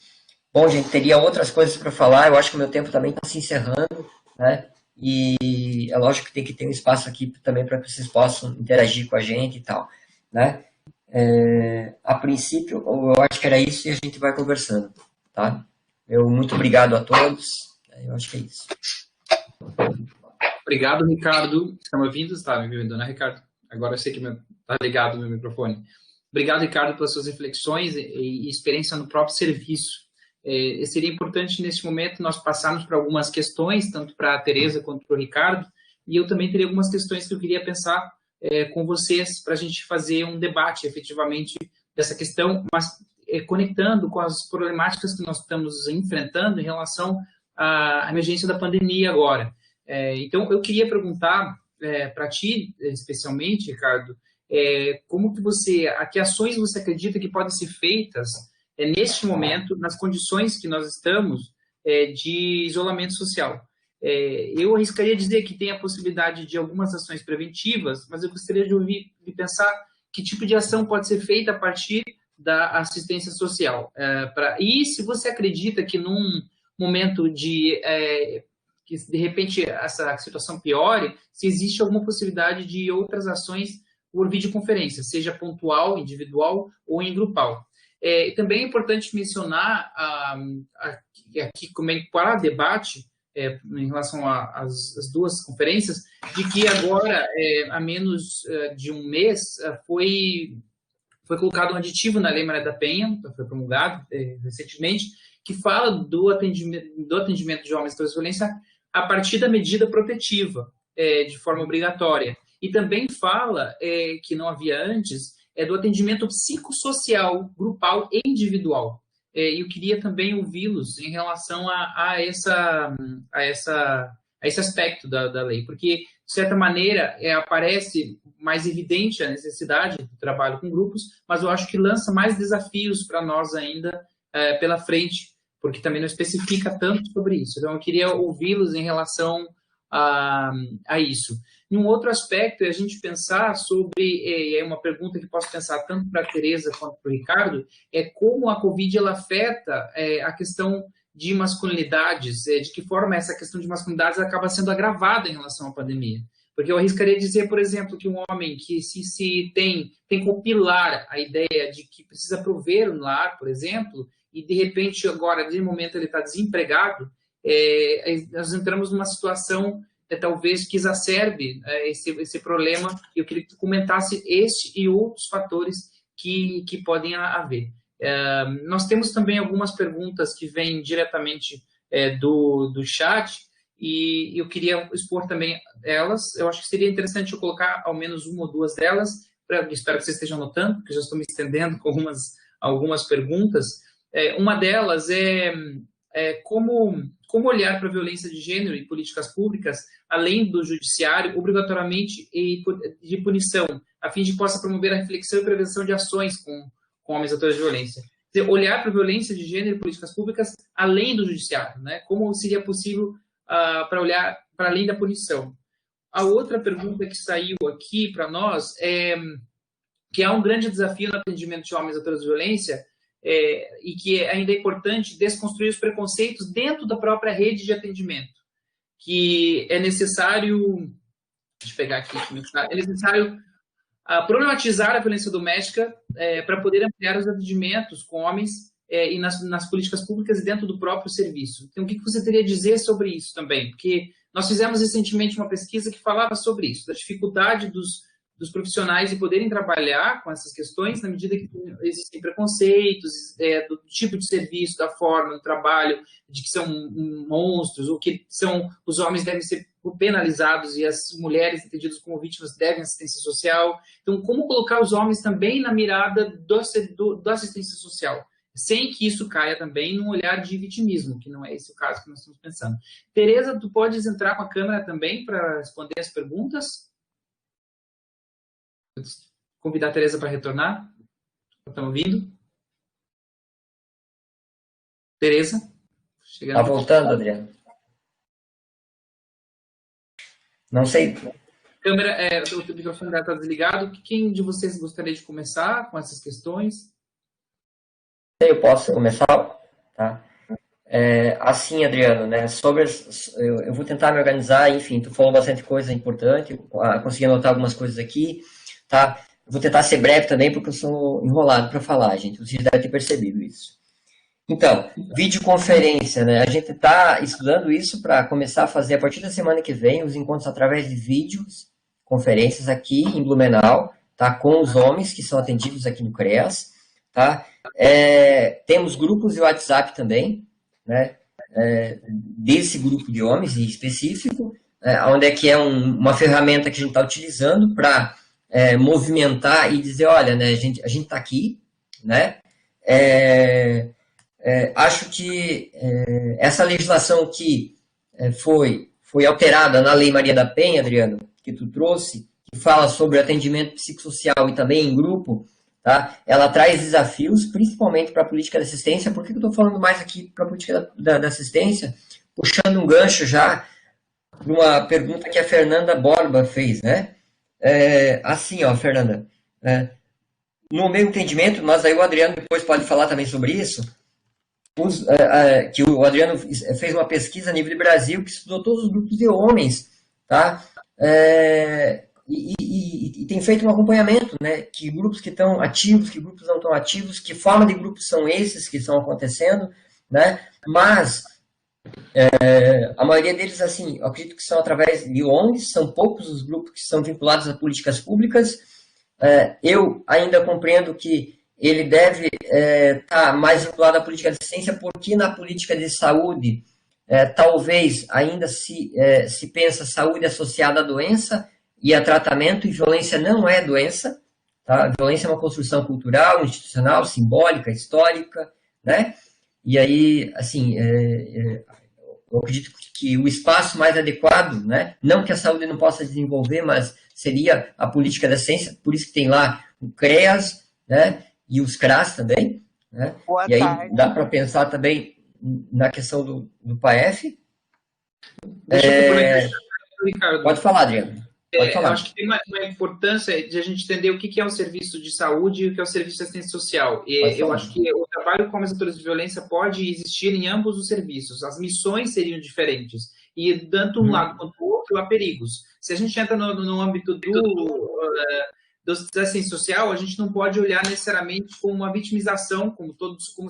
Bom, gente, teria outras coisas para falar, eu acho que o meu tempo também está se encerrando, né? E é lógico que tem que ter um espaço aqui também para que vocês possam interagir com a gente e tal, né? A princípio, eu acho que era isso e a gente vai conversando, tá? Muito obrigado a todos, eu acho que é isso. Obrigado, Ricardo. Está me ouvindo? Está me ouvindo, né, Ricardo? Agora eu sei que está ligado o meu microfone. Obrigado, Ricardo, pelas suas reflexões e experiência no próprio serviço. Seria importante, nesse momento, nós passarmos por algumas questões, tanto para a Tereza quanto para o Ricardo, e eu também teria algumas questões que eu queria pensar com vocês, para a gente fazer um debate, efetivamente, dessa questão, mas conectando com as problemáticas que nós estamos enfrentando em relação à emergência da pandemia agora. Então, eu queria perguntar para ti, especialmente, Ricardo, como que ações você acredita que podem ser feitas neste momento, nas condições que nós estamos de isolamento social. Eu arriscaria dizer que tem a possibilidade de algumas ações preventivas, mas eu gostaria de pensar que tipo de ação pode ser feita a partir da assistência social. E se você acredita que num momento que de repente essa situação piore, se existe alguma possibilidade de outras ações por videoconferência, seja pontual, individual ou em grupal. Também é importante mencionar aqui, como para debate, em relação às duas conferências, de que agora, há menos de um mês, foi colocado um aditivo na Lei Maria da Penha, foi promulgado recentemente, que fala do atendimento de homens com violência a partir da medida protetiva, de forma obrigatória. E também fala, que não havia antes, do atendimento psicossocial, grupal e individual. Eu queria também ouvi-los em relação a esse aspecto da lei, porque, de certa maneira, aparece mais evidente a necessidade do trabalho com grupos, mas eu acho que lança mais desafios para nós ainda pela frente, porque também não especifica tanto sobre isso. Então, eu queria ouvi-los em relação a isso. E um outro aspecto é a gente pensar sobre, é uma pergunta que posso pensar tanto para a Tereza quanto para o Ricardo, como a Covid ela afeta a questão de masculinidades, de que forma essa questão de masculinidades acaba sendo agravada em relação à pandemia. Porque eu arriscaria dizer, por exemplo, que um homem que se tem compilar a ideia de que precisa prover um lar, por exemplo, e de repente agora, de momento, ele está desempregado, nós entramos numa situação talvez que exacerbe esse problema. Eu queria que tu comentasse este e outros fatores que podem haver. Nós temos também algumas perguntas que vêm diretamente do chat, e eu queria expor também elas. Eu acho que seria interessante eu colocar ao menos uma ou duas delas, espero que vocês estejam notando, porque já estou me estendendo com algumas perguntas. Uma delas como olhar para a violência de gênero e políticas públicas, além do judiciário, obrigatoriamente de punição, a fim de que possa promover a reflexão e prevenção de ações com homens autores de violência. Quer dizer, olhar para a violência de gênero e políticas públicas além do judiciário, né? Como seria possível para olhar para além da punição. A outra pergunta que saiu aqui para nós é que há um grande desafio no atendimento de homens autores de violência, e que ainda é importante desconstruir os preconceitos dentro da própria rede de atendimento, que é necessário, deixa eu pegar aqui, é necessário problematizar a violência doméstica para poder ampliar os atendimentos com homens e nas políticas públicas e dentro do próprio serviço. Então, o que você teria a dizer sobre isso também? Porque nós fizemos recentemente uma pesquisa que falava sobre isso, da dificuldade dos dos profissionais de poderem trabalhar com essas questões na medida que existem preconceitos, do tipo de serviço, da forma do trabalho, de que são monstros, ou que os homens devem ser penalizados e as mulheres entendidas como vítimas devem assistência social. Então, como colocar os homens também na mirada da assistência social, sem que isso caia também num olhar de vitimismo, que não é esse o caso que nós estamos pensando. Tereza, tu podes entrar com a câmera também para responder as perguntas? Vou convidar a Tereza para retornar. Estão ouvindo? Tereza? Está voltando, Adriano. Não sei. Câmera, o microfone dela está desligado. Quem de vocês gostaria de começar com essas questões? Eu posso começar, tá? Assim, Adriano, né? Eu vou tentar me organizar. Enfim, tu falou bastante coisa importante. Consegui anotar algumas coisas aqui, tá? Eu vou tentar ser breve também, porque eu sou enrolado para falar, gente. Vocês devem ter percebido isso. Então, videoconferência, né? A gente está estudando isso para começar a fazer, a partir da semana que vem, os encontros através de vídeos, conferências aqui em Blumenau, tá? Com os homens que são atendidos aqui no CREAS, tá? Temos grupos de WhatsApp também, né? Desse grupo de homens em específico, onde é que é uma ferramenta que a gente está utilizando para movimentar e dizer, olha, né, a gente está aqui, né? Acho que essa legislação que foi alterada na Lei Maria da Penha, Adriano, que tu trouxe, que fala sobre atendimento psicossocial e também em grupo, tá? Ela traz desafios, principalmente para a política de assistência. Por que eu estou falando mais aqui para a política da assistência? Puxando um gancho já para uma pergunta que a Fernanda Borba fez, né? Assim, ó, Fernanda, no meu entendimento, mas aí o Adriano depois pode falar também sobre isso, que o Adriano fez uma pesquisa a nível de Brasil que estudou todos os grupos de homens, tá? E tem feito um acompanhamento, né? Que grupos que estão ativos, que grupos não estão ativos, que forma de grupos são esses que estão acontecendo, né? Mas a maioria deles, assim, eu acredito que são através de ONGs, são poucos os grupos que são vinculados a políticas públicas. Eu ainda compreendo que ele deve estar mais vinculado à política de assistência, porque na política de saúde, talvez ainda se pensa saúde associada à doença e a tratamento, e violência não é doença, tá? Violência é uma construção cultural, institucional, simbólica, histórica, né? E aí, assim, eu acredito que o espaço mais adequado, né? Não que a saúde não possa desenvolver, mas seria a política da ciência, por isso que tem lá o CREAS, né? E os CRAS também, né? E aí dá para pensar também na questão do PAEF. Deixa eu complementar, Ricardo. Pode falar, Adriano. Eu acho que tem uma importância de a gente entender o que é um serviço de saúde e o que é um serviço de assistência social. Eu acho que o trabalho com os atores de violência pode existir em ambos os serviços. As missões seriam diferentes. E tanto um lado quanto o outro há perigos. Se a gente entra no âmbito da assistência social, a gente não pode olhar necessariamente como uma vitimização, como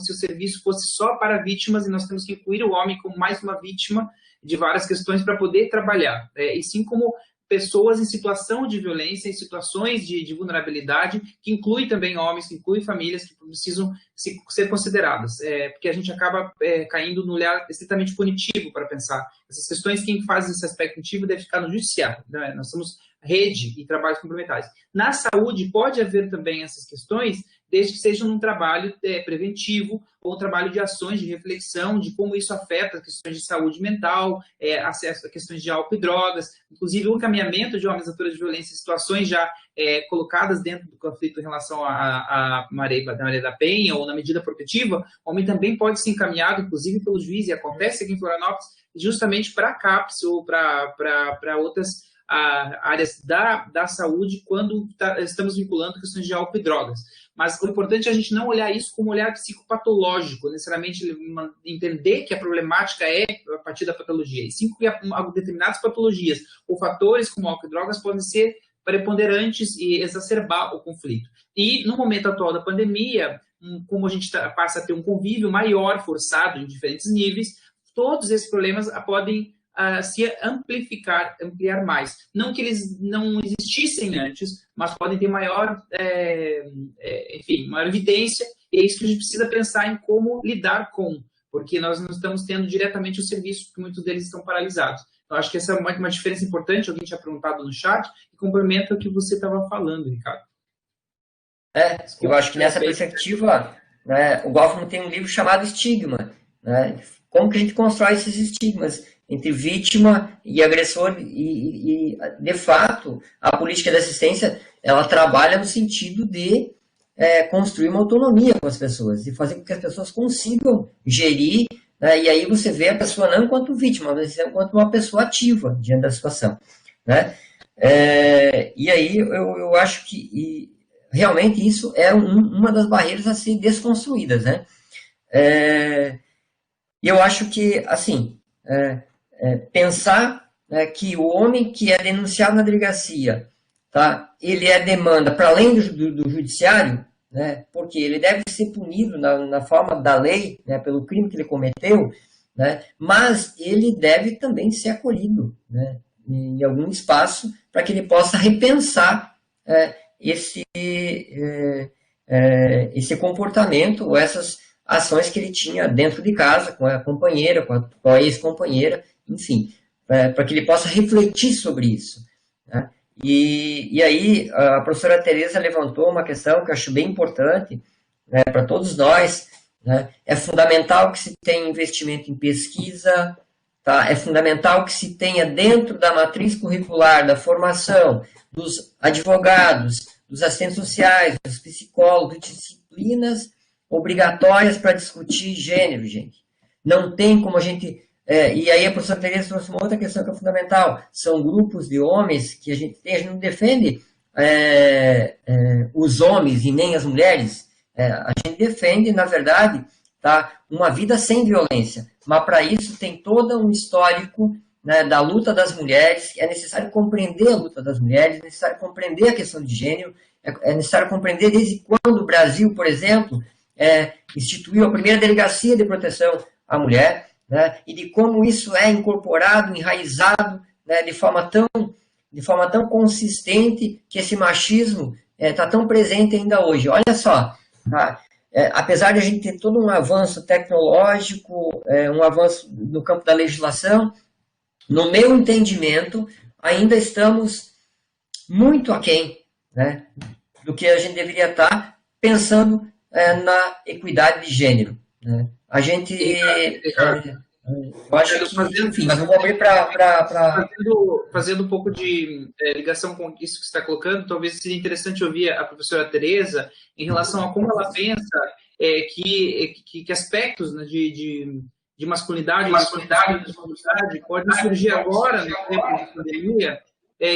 se o serviço fosse só para vítimas, e nós temos que incluir o homem como mais uma vítima de várias questões para poder trabalhar. E sim como pessoas em situação de violência, em situações de vulnerabilidade, que inclui também homens, que inclui famílias que precisam ser consideradas, porque a gente acaba caindo no olhar estritamente punitivo para pensar. Essas questões, quem faz esse aspecto punitivo deve ficar no judiciário, né? Nós somos rede e trabalhos complementares. Na saúde, pode haver também essas questões, desde que seja um trabalho preventivo ou um trabalho de ações de reflexão de como isso afeta as questões de saúde mental, acesso a questões de álcool e drogas, inclusive o encaminhamento de homens atores de violência em situações já colocadas dentro do conflito em relação à Maria da Penha ou na medida protetiva. O homem também pode ser encaminhado, inclusive pelo juiz, e acontece aqui em Florianópolis, justamente para a CAPS ou para outras áreas da saúde quando estamos vinculando questões de álcool e drogas. Mas o importante é a gente não olhar isso como um olhar psicopatológico, necessariamente entender que a problemática é a partir da patologia, e sim que determinadas patologias ou fatores como álcool e drogas podem ser preponderantes e exacerbar o conflito. E no momento atual da pandemia, como a gente passa a ter um convívio maior, forçado, em diferentes níveis, todos esses problemas podem a se ampliar mais. Não que eles não existissem antes, mas podem ter maior, enfim, maior evidência, e é isso que a gente precisa pensar em como lidar com, porque nós não estamos tendo diretamente o serviço, porque muitos deles estão paralisados. Então, acho que essa é uma diferença importante, alguém tinha perguntado no chat, e complementa o que você estava falando, Ricardo. Eu acho que nessa perspectiva, né, o Goffman tem um livro chamado Estigma, né? Como que a gente constrói esses estigmas entre vítima e agressor, e de fato, a política de assistência, ela trabalha no sentido de construir uma autonomia com as pessoas, e fazer com que as pessoas consigam gerir, né, e aí você vê a pessoa não enquanto vítima, mas enquanto uma pessoa ativa diante da situação, né? E aí eu acho que realmente isso é uma das barreiras a ser desconstruídas, né? E eu acho que, assim, pensar, né, que o homem que é denunciado na delegacia, tá, ele demanda para além do judiciário, né, porque ele deve ser punido na forma da lei, né, pelo crime que ele cometeu, né, mas ele deve também ser acolhido, né, em algum espaço para que ele possa repensar esse comportamento ou essas ações que ele tinha dentro de casa, com a companheira, com a ex-companheira, enfim, para que ele possa refletir sobre isso, né? E aí a professora Tereza levantou uma questão que eu acho bem importante, né, para todos nós, né? É fundamental que se tenha investimento em pesquisa, tá? É fundamental que se tenha dentro da matriz curricular da formação dos advogados, dos assistentes sociais, dos psicólogos, disciplinas obrigatórias para discutir gênero, gente. Não tem como a gente... e aí a professora Tereza trouxe uma outra questão que é fundamental. São grupos de homens que a gente não defende os homens e nem as mulheres. A gente defende, na verdade, tá, uma vida sem violência. Mas para isso tem todo um histórico, né, da luta das mulheres. É necessário compreender a luta das mulheres, é necessário compreender a questão de gênero, é necessário compreender desde quando o Brasil, por exemplo, instituiu a primeira delegacia de proteção à mulher, né, e de como isso é incorporado, enraizado, né, de forma tão consistente, que esse machismo está tão presente ainda hoje. Olha só, tá? Apesar de a gente ter todo um avanço tecnológico, um avanço no campo da legislação, no meu entendimento, ainda estamos muito aquém, né, do que a gente deveria estar pensando na equidade de gênero, né? A gente... eu acho que, enfim, mas eu vou abrir para... Fazendo um pouco de ligação com isso que você está colocando, talvez seria interessante ouvir a professora Tereza em relação a como ela pensa que aspectos, né, de masculinidade e masculinidade podem surgir agora, no tempo de pandemia,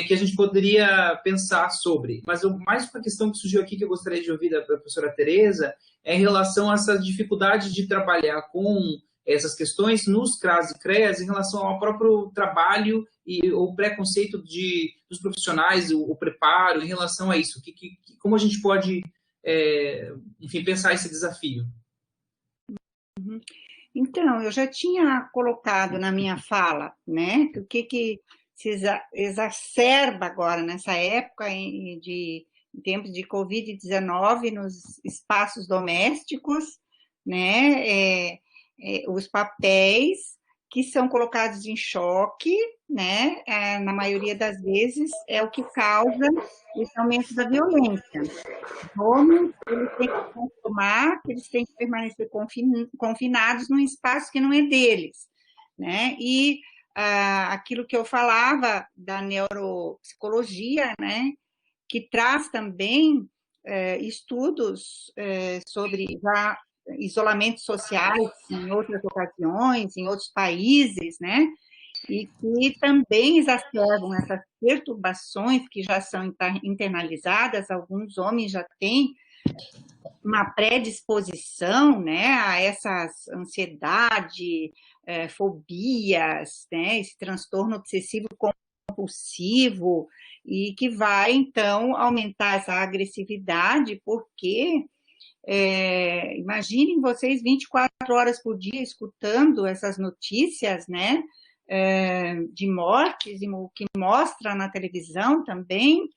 que a gente poderia pensar sobre. Mas mais uma questão que surgiu aqui que eu gostaria de ouvir da professora Tereza é em relação a essa dificuldade de trabalhar com essas questões nos CRAS e CREAS em relação ao próprio trabalho e o preconceito dos profissionais, o preparo em relação a isso. Como a gente pode, enfim, pensar esse desafio? Então, eu já tinha colocado na minha fala, né, o que se exacerba agora nessa época em tempos de Covid-19 nos espaços domésticos, né, os papéis que são colocados em choque, né, na maioria das vezes é o que causa esse aumento da violência. Os homens, eles têm que consumar, eles têm que permanecer confinados num espaço que não é deles, né, e aquilo que eu falava da neuropsicologia, né, que traz também estudos sobre já isolamentos sociais em outras ocasiões, em outros países, né, e que também exacerbam essas perturbações que já são internalizadas. Alguns homens já têm uma predisposição, né, a essas ansiedade, fobias, né, esse transtorno obsessivo compulsivo, e que vai, então, aumentar essa agressividade, porque imaginem vocês 24 horas por dia escutando essas notícias, né, de mortes, o que mostra na televisão também,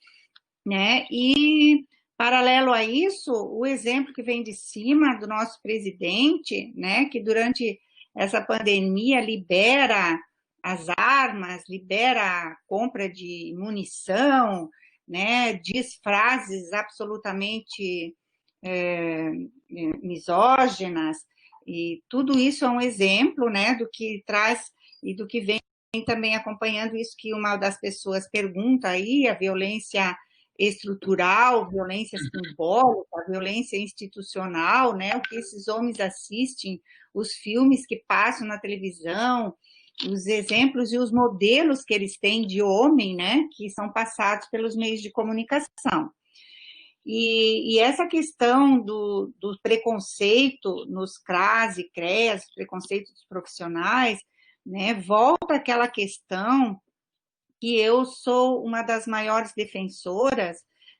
né? E, paralelo a isso, o exemplo que vem de cima do nosso presidente, né? Que durante essa pandemia libera as armas, libera a compra de munição, né? Diz frases absolutamente misóginas, e tudo isso é um exemplo, né? Do que traz e do que vem também acompanhando isso que uma das pessoas pergunta aí, a violência estrutural, violência simbólica, violência institucional, né? O que esses homens assistem, os filmes que passam na televisão, os exemplos e os modelos que eles têm de homem, né? Que são passados pelos meios de comunicação. E essa questão do preconceito nos CRAS e CREAS, preconceito dos profissionais, né? Volta àquela questão que eu sou uma das maiores defensoras,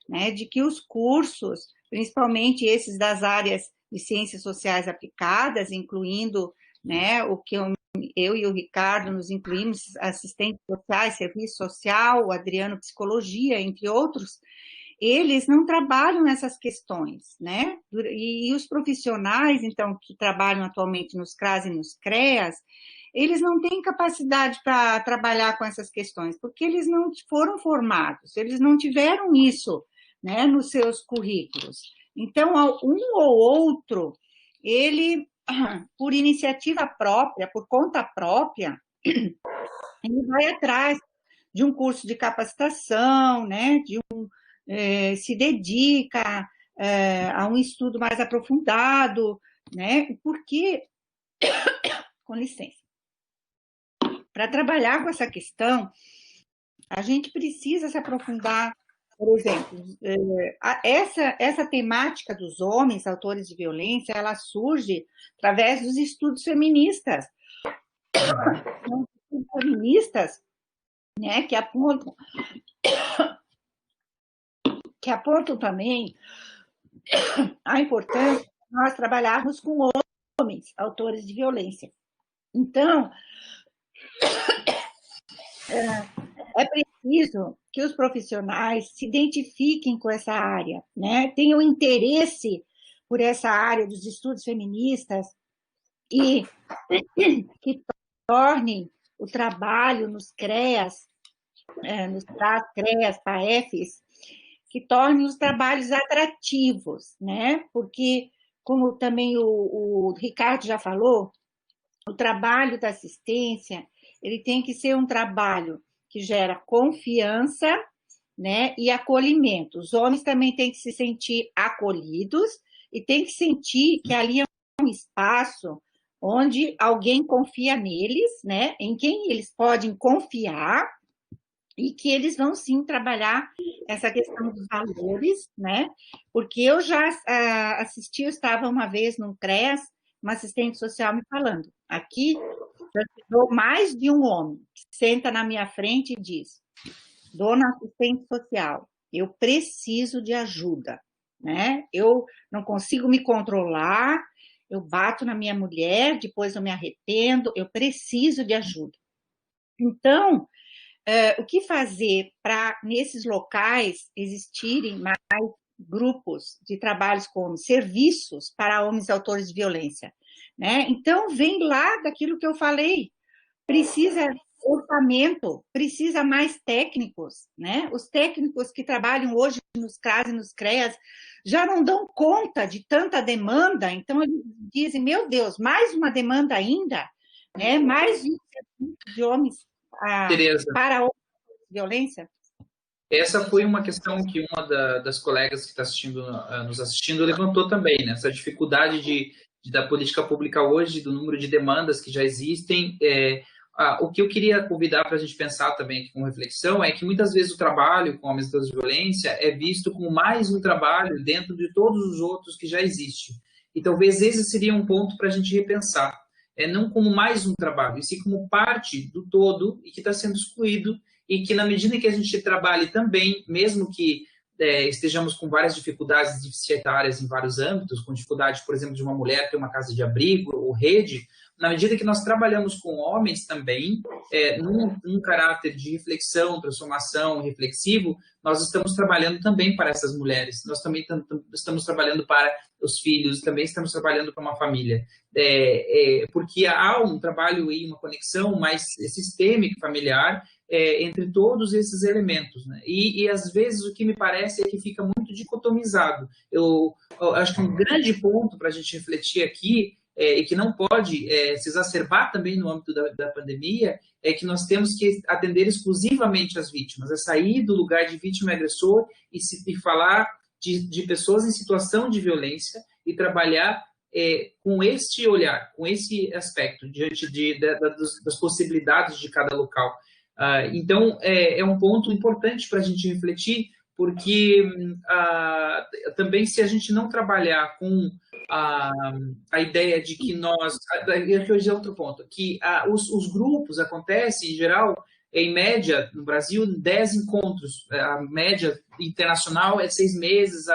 né, de que os cursos, principalmente esses das áreas de ciências sociais aplicadas, incluindo, né, o que eu e o Ricardo nos incluímos, assistentes sociais, serviço social, o Adriano, psicologia, entre outros, eles não trabalham nessas questões, né? E os profissionais, então, que trabalham atualmente nos CRAS e nos CREAS, eles não têm capacidade para trabalhar com essas questões, porque eles não foram formados, eles não tiveram isso, né, nos seus currículos. Então, um ou outro, ele, por iniciativa própria, por conta própria, ele vai atrás de um curso de capacitação, né, se dedica a um estudo mais aprofundado, né, porque, com licença, para trabalhar com essa questão, a gente precisa se aprofundar, por exemplo, essa temática dos homens, autores de violência, ela surge através dos estudos feministas. São estudos feministas, né, que apontam também a importância de nós trabalharmos com homens, autores de violência. Então, é preciso que os profissionais se identifiquem com essa área, né? Tenham interesse por essa área dos estudos feministas e que tornem o trabalho nos CREAS, nos CREAS, PAEFs, que tornem os trabalhos atrativos, né? Porque, como também o Ricardo já falou, o trabalho da assistência, ele tem que ser um trabalho que gera confiança, né, e acolhimento. Os homens também têm que se sentir acolhidos e têm que sentir que ali é um espaço onde alguém confia neles, né, em quem eles podem confiar e que eles vão, sim, trabalhar essa questão dos valores, né, porque eu já assisti, eu estava uma vez num CREAS, uma assistente social me falando, aqui já chegou mais de um homem que senta na minha frente e diz, dona assistente social, eu preciso de ajuda, né? Eu não consigo me controlar, eu bato na minha mulher, depois eu me arrependo, eu preciso de ajuda. Então, o que fazer para, nesses locais, existirem mais grupos de trabalhos como serviços para homens autores de violência, né? Então, vem lá daquilo que eu falei, precisa orçamento, precisa mais técnicos, né? Os técnicos que trabalham hoje nos CRAS e nos CREAS já não dão conta de tanta demanda, então eles dizem, meu Deus, mais uma demanda ainda, né? Mais um de homens para homens de violência. Essa foi uma questão que uma das colegas que está nos assistindo levantou também, né? Essa dificuldade da política pública hoje, do número de demandas que já existem. O que eu queria convidar para a gente pensar também aqui com reflexão é que muitas vezes o trabalho com homens de violência é visto como mais um trabalho dentro de todos os outros que já existem. E talvez esse seria um ponto para a gente repensar. Não como mais um trabalho, e sim como parte do todo e que está sendo excluído e que na medida que a gente trabalhe também, mesmo que estejamos com várias dificuldades deficitárias em vários âmbitos, com dificuldade, por exemplo, de uma mulher ter uma casa de abrigo ou rede, na medida que nós trabalhamos com homens também, num caráter de reflexão, transformação, reflexivo, nós estamos trabalhando também para essas mulheres. Nós também estamos trabalhando para os filhos, também estamos trabalhando para uma família. Porque há um trabalho e uma conexão mais sistêmica, familiar, entre todos esses elementos, né? E às vezes o que me parece é que fica muito dicotomizado. Eu acho que um grande ponto para a gente refletir aqui, e que não pode se exacerbar também no âmbito da pandemia, é que nós temos que atender exclusivamente as vítimas, sair do lugar de vítima e agressor e falar de pessoas em situação de violência e trabalhar com este olhar, com esse aspecto, diante das possibilidades de cada local. Então, é um ponto importante para a gente refletir, porque também se a gente não trabalhar com a ideia de que nós... Aqui hoje é outro ponto, que os grupos acontecem, em geral, em média, no Brasil, 10 encontros. A média internacional é 6 meses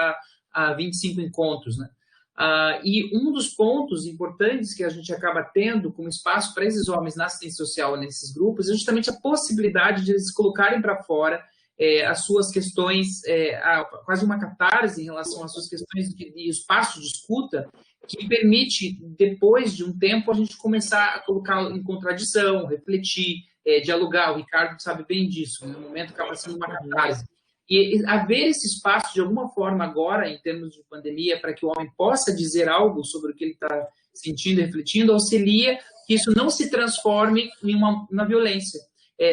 a 25 encontros, né? E um dos pontos importantes que a gente acaba tendo como espaço para esses homens na assistência social nesses grupos é justamente a possibilidade de eles colocarem para fora as suas questões, quase uma catarse em relação às suas questões e o espaço de escuta que permite, depois de um tempo, a gente começar a colocar em contradição, refletir, dialogar. O Ricardo sabe bem disso, no momento acaba sendo uma catarse. E haver esse espaço, de alguma forma, agora, em termos de pandemia, para que o homem possa dizer algo sobre o que ele está sentindo e refletindo, auxilia que isso não se transforme em uma violência.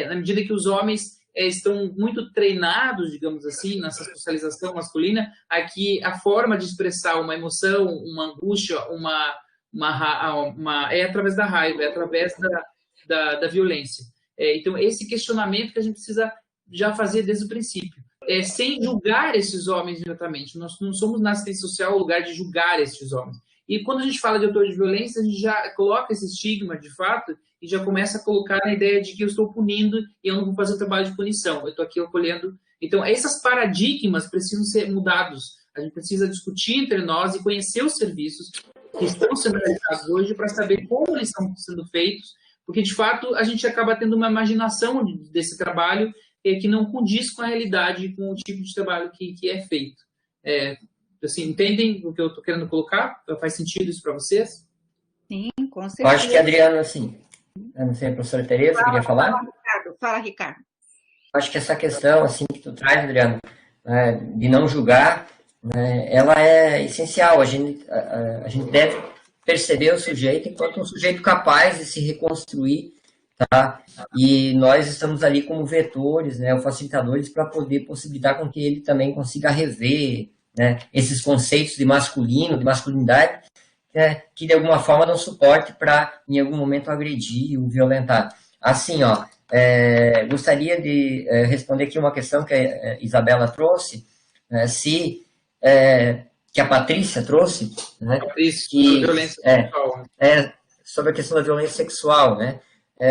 Na medida que os homens estão muito treinados, digamos assim, nessa socialização masculina, aqui a forma de expressar uma emoção, uma angústia, é através da raiva, é através da violência. Então, esse questionamento que a gente precisa já fazer desde o princípio. Sem julgar esses homens diretamente. Nós não somos na assistência social o lugar de julgar esses homens. E quando a gente fala de autor de violência, a gente já coloca esse estigma, de fato, e já começa a colocar na ideia de que eu estou punindo e eu não vou fazer o trabalho de punição. Eu estou aqui acolhendo. Então, esses paradigmas precisam ser mudados. A gente precisa discutir entre nós e conhecer os serviços que estão sendo realizados hoje para saber como eles estão sendo feitos, porque, de fato, a gente acaba tendo uma imaginação desse trabalho que não condiz com a realidade, com o tipo de trabalho que é feito. Assim, entendem o que eu estou querendo colocar? Faz sentido isso para vocês? Sim, com certeza. Eu acho que, Adriano, assim, eu não sei, a professora Tereza, queria falar? Fala, Ricardo. Eu acho que essa questão, assim, que tu traz, Adriano, de não julgar, ela é essencial. A gente deve perceber o sujeito enquanto um sujeito capaz de se reconstruir, tá? E nós estamos ali como vetores, né, ou facilitadores, para poder possibilitar com que ele também consiga rever, né, esses conceitos de masculino, de masculinidade, que de alguma forma dão suporte para, em algum momento, agredir ou violentar. Assim, gostaria de responder aqui uma questão que a Isabela trouxe, que a Patrícia trouxe, né, sobre a questão da violência sexual, né?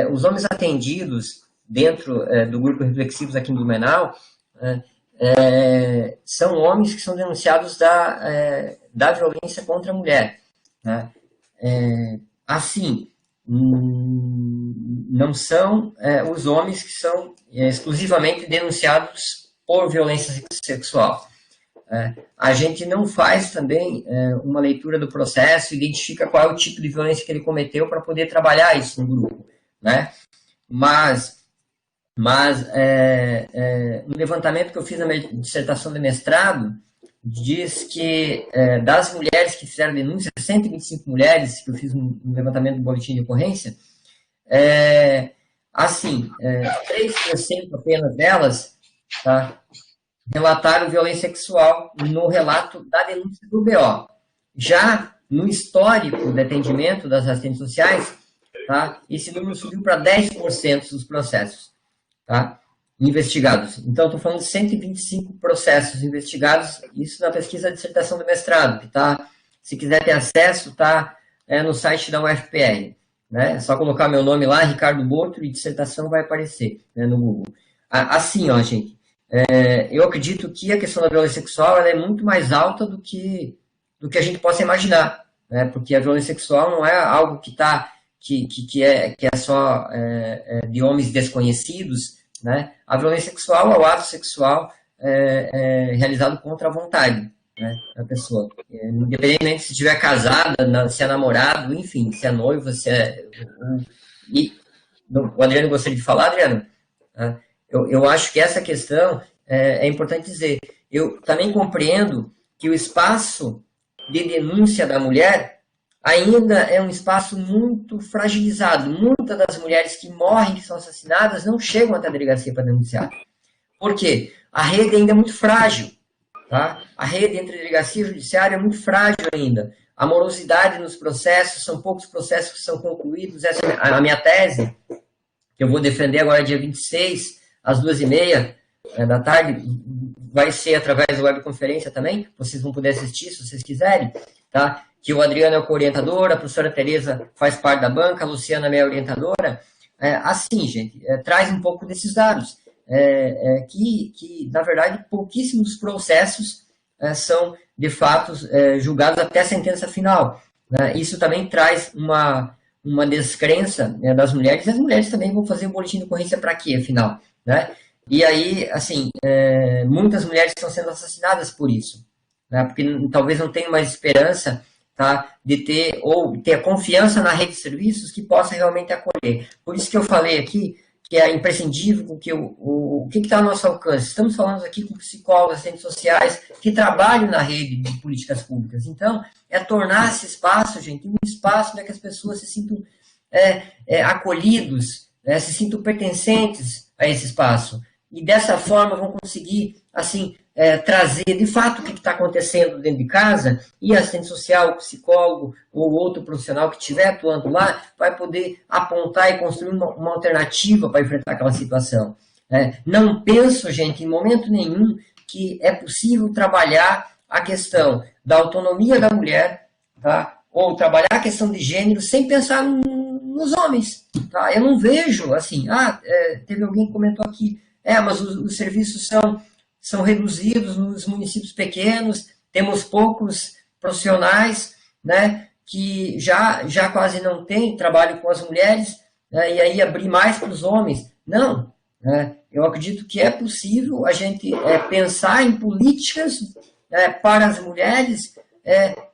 Os homens atendidos dentro do grupo Reflexivos aqui em Blumenau são homens que são denunciados da violência contra a mulher, né? Assim, não são os homens que são exclusivamente denunciados por violência sexual. A gente não faz também uma leitura do processo, identifica qual é o tipo de violência que ele cometeu para poder trabalhar isso no grupo, né? Mas no levantamento que eu fiz na minha dissertação de mestrado, diz que das mulheres que fizeram denúncia, 125 mulheres, que eu fiz um levantamento do boletim de ocorrência, 3% apenas delas, tá, relataram violência sexual no relato da denúncia do BO. Já no histórico de atendimento das assistentes sociais, tá, esse número subiu para 10% dos processos, tá, investigados. Então, estou falando de 125 processos investigados, isso na pesquisa de dissertação do mestrado, que tá, se quiser ter acesso, está no site da UFPR. Né? É só colocar meu nome lá, Ricardo Boto, e dissertação vai aparecer, né, no Google. Assim, gente, eu acredito que a questão da violência sexual ela é muito mais alta do que a gente possa imaginar, né? Porque a violência sexual não é algo que está que é só de homens desconhecidos, né? A violência sexual é o ato sexual realizado contra a vontade, né, da pessoa. Independentemente se estiver casada, se é namorado, enfim, se é noiva, se é... E, o Adriano gostaria de falar, Adriano? Eu acho que essa questão é importante dizer. Eu também compreendo que o espaço de denúncia da mulher ainda é um espaço muito fragilizado. Muitas das mulheres que morrem, que são assassinadas, não chegam até a delegacia para denunciar. Por quê? A rede ainda é muito frágil. Tá? A rede entre delegacia e judiciário é muito frágil ainda. A morosidade nos processos, são poucos processos que são concluídos. Essa é a minha tese, que eu vou defender agora dia 26, às 2h30 da tarde, vai ser através da webconferência também, vocês vão poder assistir se vocês quiserem, tá? Que o Adriano é o co-orientador, a professora Tereza faz parte da banca, a Luciana é minha orientadora. Assim, gente, traz um pouco desses dados, que, na verdade, pouquíssimos processos são, de fato, julgados até a sentença final. Né? Isso também traz uma descrença, né, das mulheres, e as mulheres também vão fazer o boletim de ocorrência para quê, afinal? Né? E aí, assim, muitas mulheres estão sendo assassinadas por isso, né? Porque talvez não tenham mais esperança, tá, de ter a confiança na rede de serviços que possa realmente acolher. Por isso que eu falei aqui que é imprescindível que o que está ao nosso alcance. Estamos falando aqui com psicólogos, assistentes sociais que trabalham na rede de políticas públicas. Então, tornar esse espaço, gente, um espaço para que as pessoas se sintam acolhidos, se sintam pertencentes a esse espaço. E dessa forma vão conseguir, assim, trazer de fato o que está acontecendo dentro de casa, e assistente social, psicólogo ou outro profissional que estiver atuando lá vai poder apontar e construir uma alternativa para enfrentar aquela situação. Não penso, gente, em momento nenhum que é possível trabalhar a questão da autonomia da mulher, tá? Ou trabalhar a questão de gênero sem pensar nos homens. Tá? Eu não vejo, assim, teve alguém que comentou aqui, mas os serviços são reduzidos nos municípios pequenos, temos poucos profissionais, né, que já quase não tem trabalho com as mulheres, né, e aí abrir mais para os homens. Não, né, eu acredito que é possível a gente pensar em políticas para as mulheres,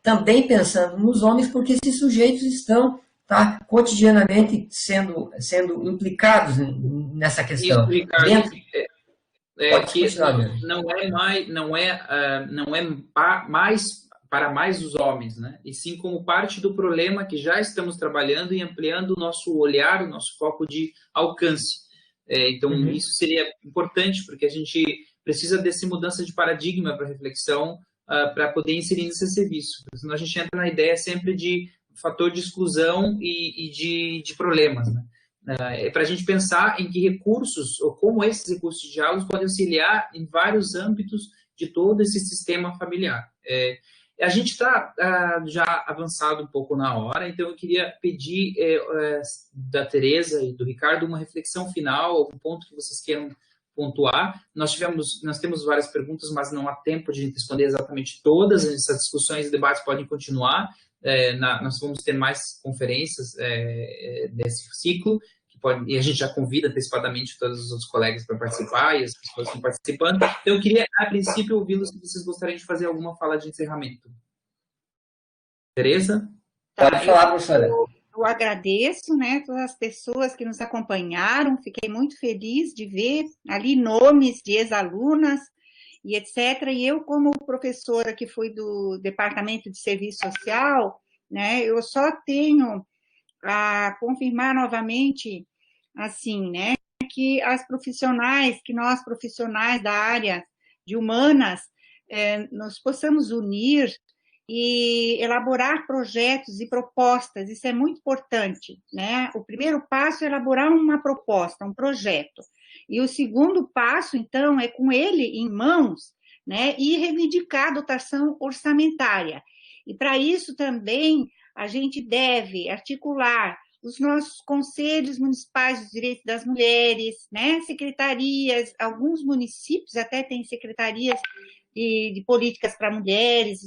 também pensando nos homens, porque esses sujeitos estão cotidianamente sendo implicados nessa questão. Isso, Ricardo, Dentro... que não é mais para mais os homens, né? E sim como parte do problema que já estamos trabalhando e ampliando o nosso olhar, o nosso foco de alcance. Então, isso seria importante, porque a gente precisa dessa mudança de paradigma para reflexão, para poder inserir nesse serviço. Senão a gente entra na ideia sempre de fator de exclusão e de problemas, né? Para a gente pensar em que recursos, ou como esses recursos de diálogo podem auxiliar em vários âmbitos de todo esse sistema familiar. A gente está já avançado um pouco na hora, então eu queria pedir da Tereza e do Ricardo uma reflexão final, algum ponto que vocês queiram pontuar. Nós temos várias perguntas, mas não há tempo de responder exatamente todas. Essas discussões e debates podem continuar. Nós vamos ter mais conferências desse ciclo, e a gente já convida antecipadamente todos os outros colegas para participar, e as pessoas estão participando. Então, eu queria, a princípio, ouvi-los se vocês gostariam de fazer alguma fala de encerramento. Tereza? Pode falar, professora. Eu agradeço, né, todas as pessoas que nos acompanharam, fiquei muito feliz de ver ali nomes de ex-alunas e etc. E eu, como professora que fui do Departamento de Serviço Social, né, eu só tenho a confirmar novamente, assim, né, que nós profissionais da área de humanas, nós possamos unir e elaborar projetos e propostas, isso é muito importante, né? O primeiro passo é elaborar uma proposta, um projeto, e o segundo passo, então, é com ele em mãos, né, e reivindicar a dotação orçamentária. E para isso também a gente deve articular os nossos conselhos municipais dos direitos das mulheres, né, secretarias, alguns municípios até têm secretarias de políticas para mulheres,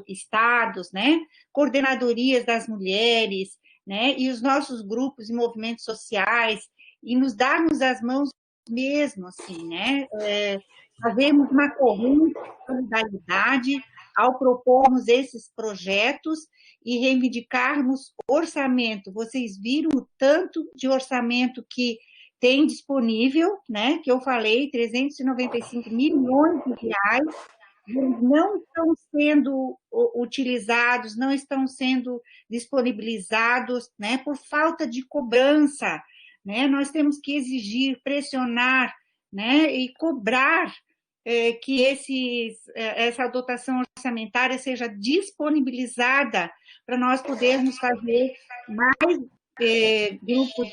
estados, né, coordenadorias das mulheres, né? E os nossos grupos e movimentos sociais, e nos darmos as mãos mesmo, assim, né? Fazermos uma corrente de solidariedade ao propormos esses projetos e reivindicarmos orçamento. Vocês viram o tanto de orçamento que tem disponível, né? Que eu falei, 395 milhões de reais, não estão sendo utilizados, não estão sendo disponibilizados, né? Por falta de cobrança, né? Nós temos que exigir, pressionar, né? E cobrar que essa dotação orçamentária seja disponibilizada para nós podermos fazer mais grupos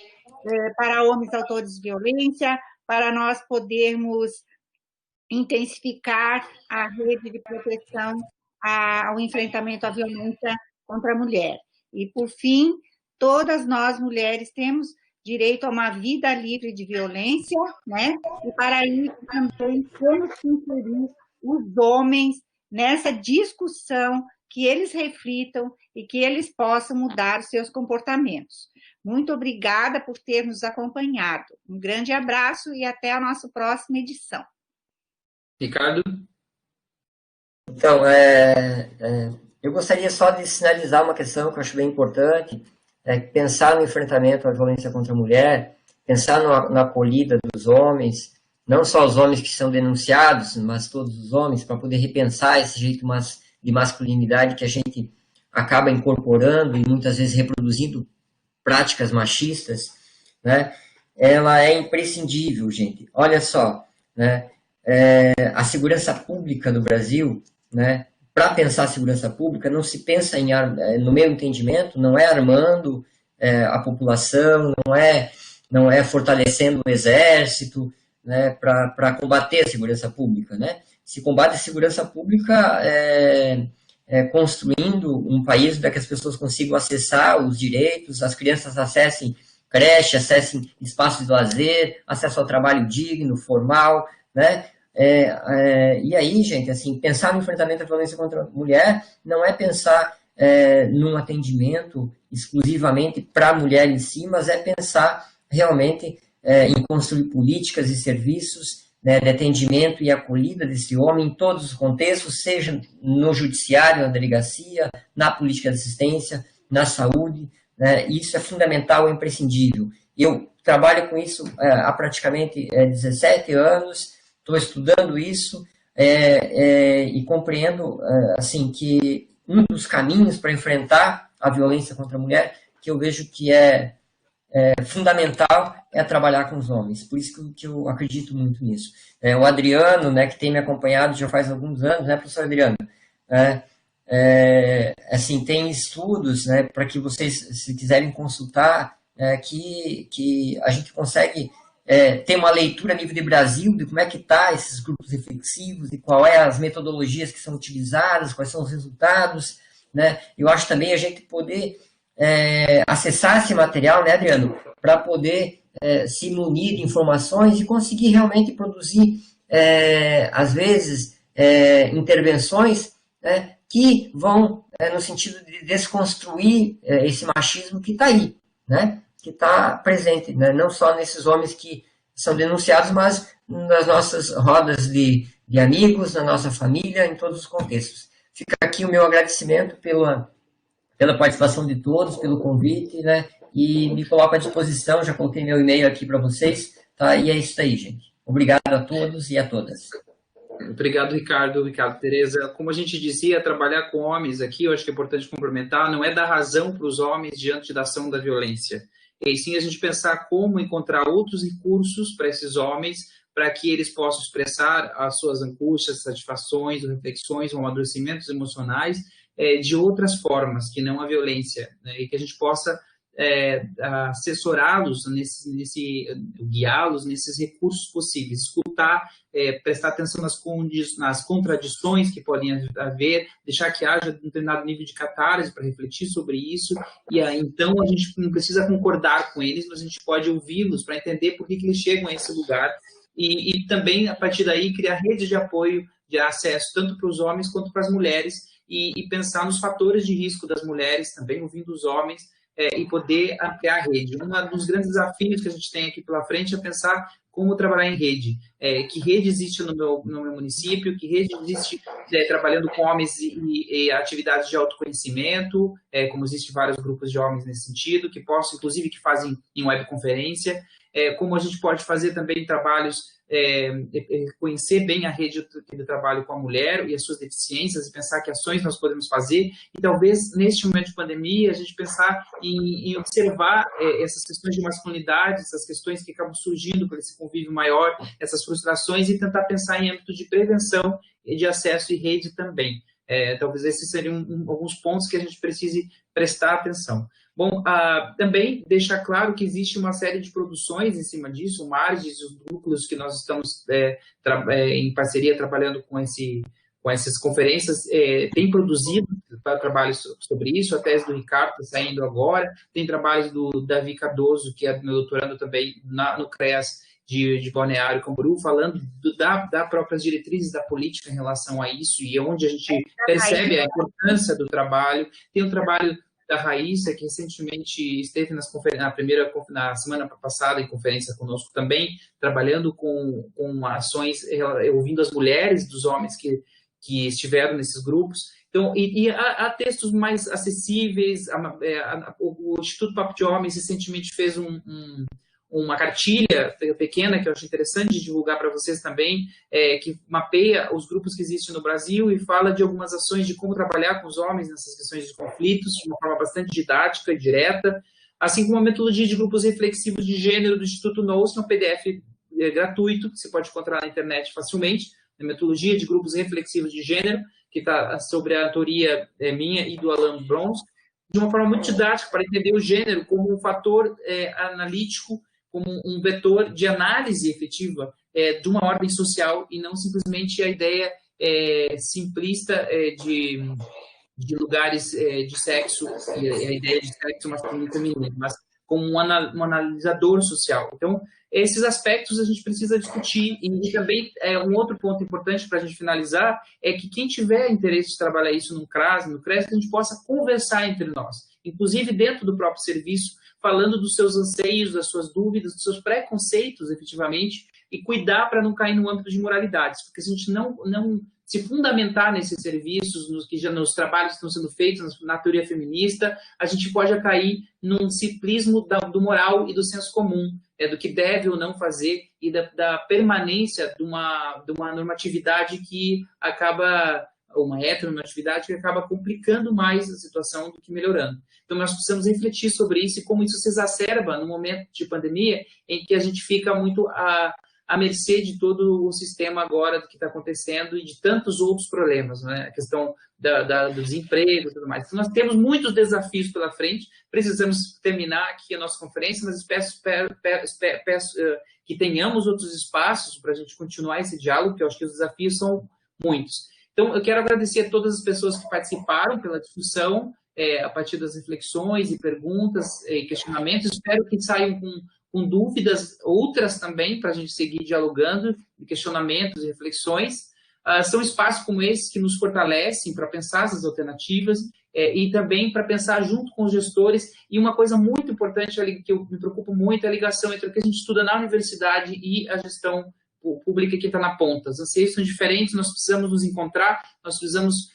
para homens autores de violência, para nós podermos intensificar a rede de proteção ao enfrentamento à violência contra a mulher. E, por fim, todas nós, mulheres, temos direito a uma vida livre de violência, né? E, para isso, também temos que inserir os homens nessa discussão, que eles reflitam e que eles possam mudar os seus comportamentos. Muito obrigada por ter nos acompanhado. Um grande abraço e até a nossa próxima edição. Ricardo? Então, eu gostaria só de sinalizar uma questão que eu acho bem importante, pensar no enfrentamento à violência contra a mulher, pensar na acolhida dos homens, não só os homens que são denunciados, mas todos os homens, para poder repensar esse jeito de masculinidade que a gente acaba incorporando e muitas vezes reproduzindo práticas machistas, né? Ela é imprescindível, gente. Olha só, né? A segurança pública do Brasil, né? Para pensar a segurança pública, não se pensa no meu entendimento, não é armando a população, não é fortalecendo o exército, né? Para combater a segurança pública, né? Se combate a segurança pública construindo um país para que as pessoas consigam acessar os direitos, as crianças acessem creche, acessem espaços de lazer, acesso ao trabalho digno, formal, né? E aí, gente, assim, pensar no enfrentamento à violência contra a mulher não é pensar num atendimento exclusivamente para a mulher em si, mas é pensar realmente em construir políticas e serviços, né, de atendimento e acolhida desse homem em todos os contextos, seja no judiciário, na delegacia, na política de assistência, na saúde, né? Isso é fundamental e imprescindível. Eu trabalho com isso há praticamente 17 anos, estou estudando isso e compreendo assim, que um dos caminhos para enfrentar a violência contra a mulher, que eu vejo que é fundamental, é trabalhar com os homens. Por isso que eu acredito muito nisso. O Adriano, né, que tem me acompanhado já faz alguns anos, né, professor Adriano? Assim, tem estudos, né, para que vocês, se quiserem consultar, que a gente consegue ter uma leitura a nível de Brasil, de como é que está esses grupos reflexivos, e qual é as metodologias que são utilizadas, quais são os resultados, né? Eu acho também a gente poder acessar esse material, né, Adriano, para poder se munir de informações e conseguir realmente produzir, às vezes, intervenções, né, que vão no sentido de desconstruir esse machismo que está aí, né, que está presente, né, não só nesses homens que são denunciados, mas nas nossas rodas de amigos, na nossa família, em todos os contextos. Fica aqui o meu agradecimento pela participação de todos, pelo convite, né? E me coloco à disposição, já coloquei meu e-mail aqui para vocês, tá? E é isso aí, gente. Obrigado a todos e a todas. Obrigado, Ricardo, Tereza. Como a gente dizia, trabalhar com homens aqui, eu acho que é importante complementar, não é dar razão para os homens diante da ação da violência. E sim a gente pensar como encontrar outros recursos para esses homens, para que eles possam expressar as suas angústias, satisfações, reflexões, amadurecimentos emocionais, de outras formas, que não a violência, né? E que a gente possa assessorá-los, guiá-los nesses recursos possíveis, escutar, prestar atenção nas contradições que podem haver, deixar que haja um determinado nível de catarse para refletir sobre isso, e então a gente não precisa concordar com eles, mas a gente pode ouvi-los para entender por que eles chegam a esse lugar, e também, a partir daí, criar redes de apoio, de acesso, tanto para os homens quanto para as mulheres, e pensar nos fatores de risco das mulheres, também ouvindo os homens, e poder ampliar a rede. Um dos grandes desafios que a gente tem aqui pela frente é pensar como trabalhar em rede. Que rede existe no meu município, que rede existe trabalhando com homens e atividades de autoconhecimento, como existem vários grupos de homens nesse sentido, que possam, inclusive, que fazem em webconferência, como a gente pode fazer também trabalhos, conhecer bem a rede de trabalho com a mulher e as suas deficiências, e pensar que ações nós podemos fazer, e talvez, neste momento de pandemia, a gente pensar em observar essas questões de masculinidade, essas questões que acabam surgindo por esse convívio maior, essas frustrações, e tentar pensar em âmbito de prevenção e de acesso e rede também. Talvez esses seriam alguns pontos que a gente precise prestar atenção. Bom, também deixar claro que existe uma série de produções em cima disso, o Marges, os núcleos que nós estamos em parceria trabalhando com essas conferências, tem produzido trabalhos sobre isso, a tese do Ricardo está saindo agora, tem trabalhos do Davi Cardoso, que é meu doutorando também no CREAS de Balneário Camboriú, falando das próprias diretrizes da política em relação a isso, e onde a gente percebe a importância do trabalho. Tem um trabalho da Raíssa, que recentemente esteve na semana passada em conferência conosco também, trabalhando com ações, ouvindo as mulheres dos homens que estiveram nesses grupos. Então, há textos mais acessíveis. O Instituto Papo de Homens recentemente fez uma cartilha pequena, que eu acho interessante de divulgar para vocês também, que mapeia os grupos que existem no Brasil e fala de algumas ações de como trabalhar com os homens nessas questões de conflitos, de uma forma bastante didática e direta, assim como a metodologia de grupos reflexivos de gênero do Instituto Nous, que é um PDF gratuito, que você pode encontrar na internet facilmente, a metodologia de grupos reflexivos de gênero, que está sobre a autoria minha e do Alan Brons, de uma forma muito didática, para entender o gênero como um fator analítico, como um vetor de análise efetiva de uma ordem social, e não simplesmente a ideia simplista de lugares de sexo, a ideia de sexo masculino e feminino, mas como um analisador social. Então, esses aspectos a gente precisa discutir, e também um outro ponto importante para a gente finalizar é que quem tiver interesse de trabalhar isso no CRAS, no CRES, que a gente possa conversar entre nós, inclusive dentro do próprio serviço, falando dos seus anseios, das suas dúvidas, dos seus preconceitos, efetivamente, e cuidar para não cair no âmbito de moralidades, porque se a gente não se fundamentar nesses serviços, nos trabalhos que estão sendo feitos na teoria feminista, a gente pode cair num simplismo do moral e do senso comum, do que deve ou não fazer, e da permanência de uma normatividade que acaba, uma heteronormatividade que acaba complicando mais a situação do que melhorando. Então, nós precisamos refletir sobre isso e como isso se exacerba no momento de pandemia, em que a gente fica muito à mercê de todo o sistema agora do que está acontecendo e de tantos outros problemas, né? A questão do desemprego e tudo mais. Então, nós temos muitos desafios pela frente, precisamos terminar aqui a nossa conferência, mas peço que tenhamos outros espaços para a gente continuar esse diálogo, porque eu acho que os desafios são muitos. Então, eu quero agradecer a todas as pessoas que participaram pela discussão, a partir das reflexões e perguntas e questionamentos. Espero que saiam com dúvidas, outras também, para a gente seguir dialogando, questionamentos e reflexões. São espaços como esses que nos fortalecem para pensar essas alternativas e também para pensar junto com os gestores. E uma coisa muito importante que eu me preocupo muito é a ligação entre o que a gente estuda na universidade e a gestão pública que está na ponta. Os anseios são diferentes, nós precisamos nos encontrar, nós precisamos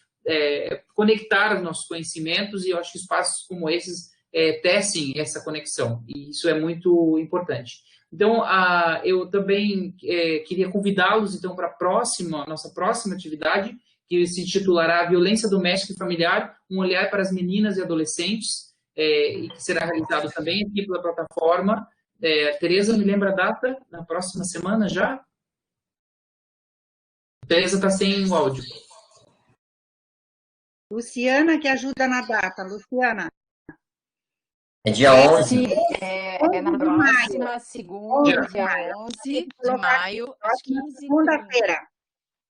conectar os nossos conhecimentos, e eu acho que espaços como esses tecem essa conexão, e isso é muito importante. Então, eu também queria convidá-los, então, para a nossa próxima atividade, que se titulará Violência Doméstica e Familiar, um olhar para as meninas e adolescentes, e que será realizado também aqui pela plataforma. Tereza, me lembra a data? Na próxima semana já? Tereza está sem o áudio. Luciana, que ajuda na data. Luciana. É dia 11. Na próxima segunda, dia 11 de maio, às 15h30. Segunda-feira.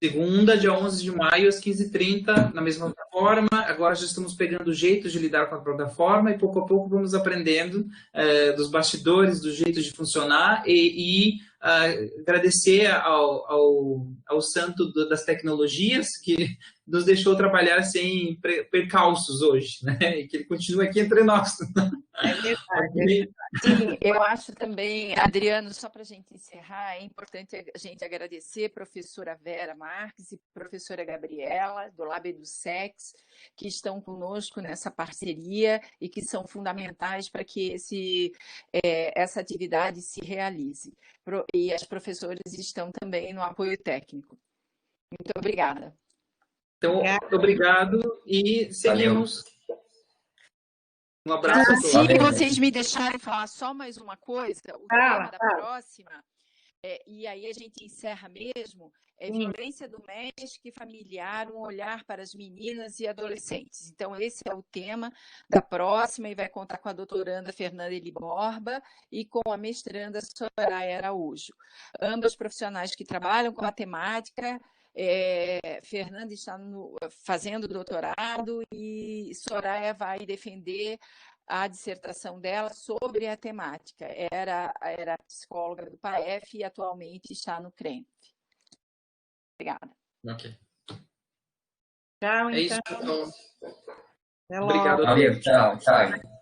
Segunda, dia 11 de maio, às 15h30, na mesma plataforma. Agora já estamos pegando o jeito de lidar com a plataforma e pouco a pouco vamos aprendendo dos bastidores, do jeito de funcionar e agradecer ao santo das tecnologias, que nos deixou trabalhar sem percalços hoje, né? E que ele continua aqui entre nós. É verdade. Sim, eu acho também, Adriano, só para a gente encerrar, é importante a gente agradecer a professora Vera Marques e a professora Gabriela, do Lab EduSex, que estão conosco nessa parceria e que são fundamentais para que essa atividade se realize. E as professoras estão também no apoio técnico. Muito obrigada. Então, obrigado e seguimos. Valeu. Um abraço a todos. Se vocês me deixarem falar só mais uma coisa, o tema da próxima, e aí a gente encerra mesmo, é violência doméstica e familiar, um olhar para as meninas e adolescentes. Então, esse é o tema da próxima, e vai contar com a doutoranda Fernanda Eli Borba e com a mestranda Soraya Araújo. Ambas profissionais que trabalham com matemática. Fernanda está fazendo doutorado e Soraya vai defender a dissertação dela sobre a temática. Era psicóloga do PAEF e atualmente está no CRENF. Obrigada. Ok. Tchau, então. É isso, então. Até logo. Obrigado. Valeu, tchau, tchau.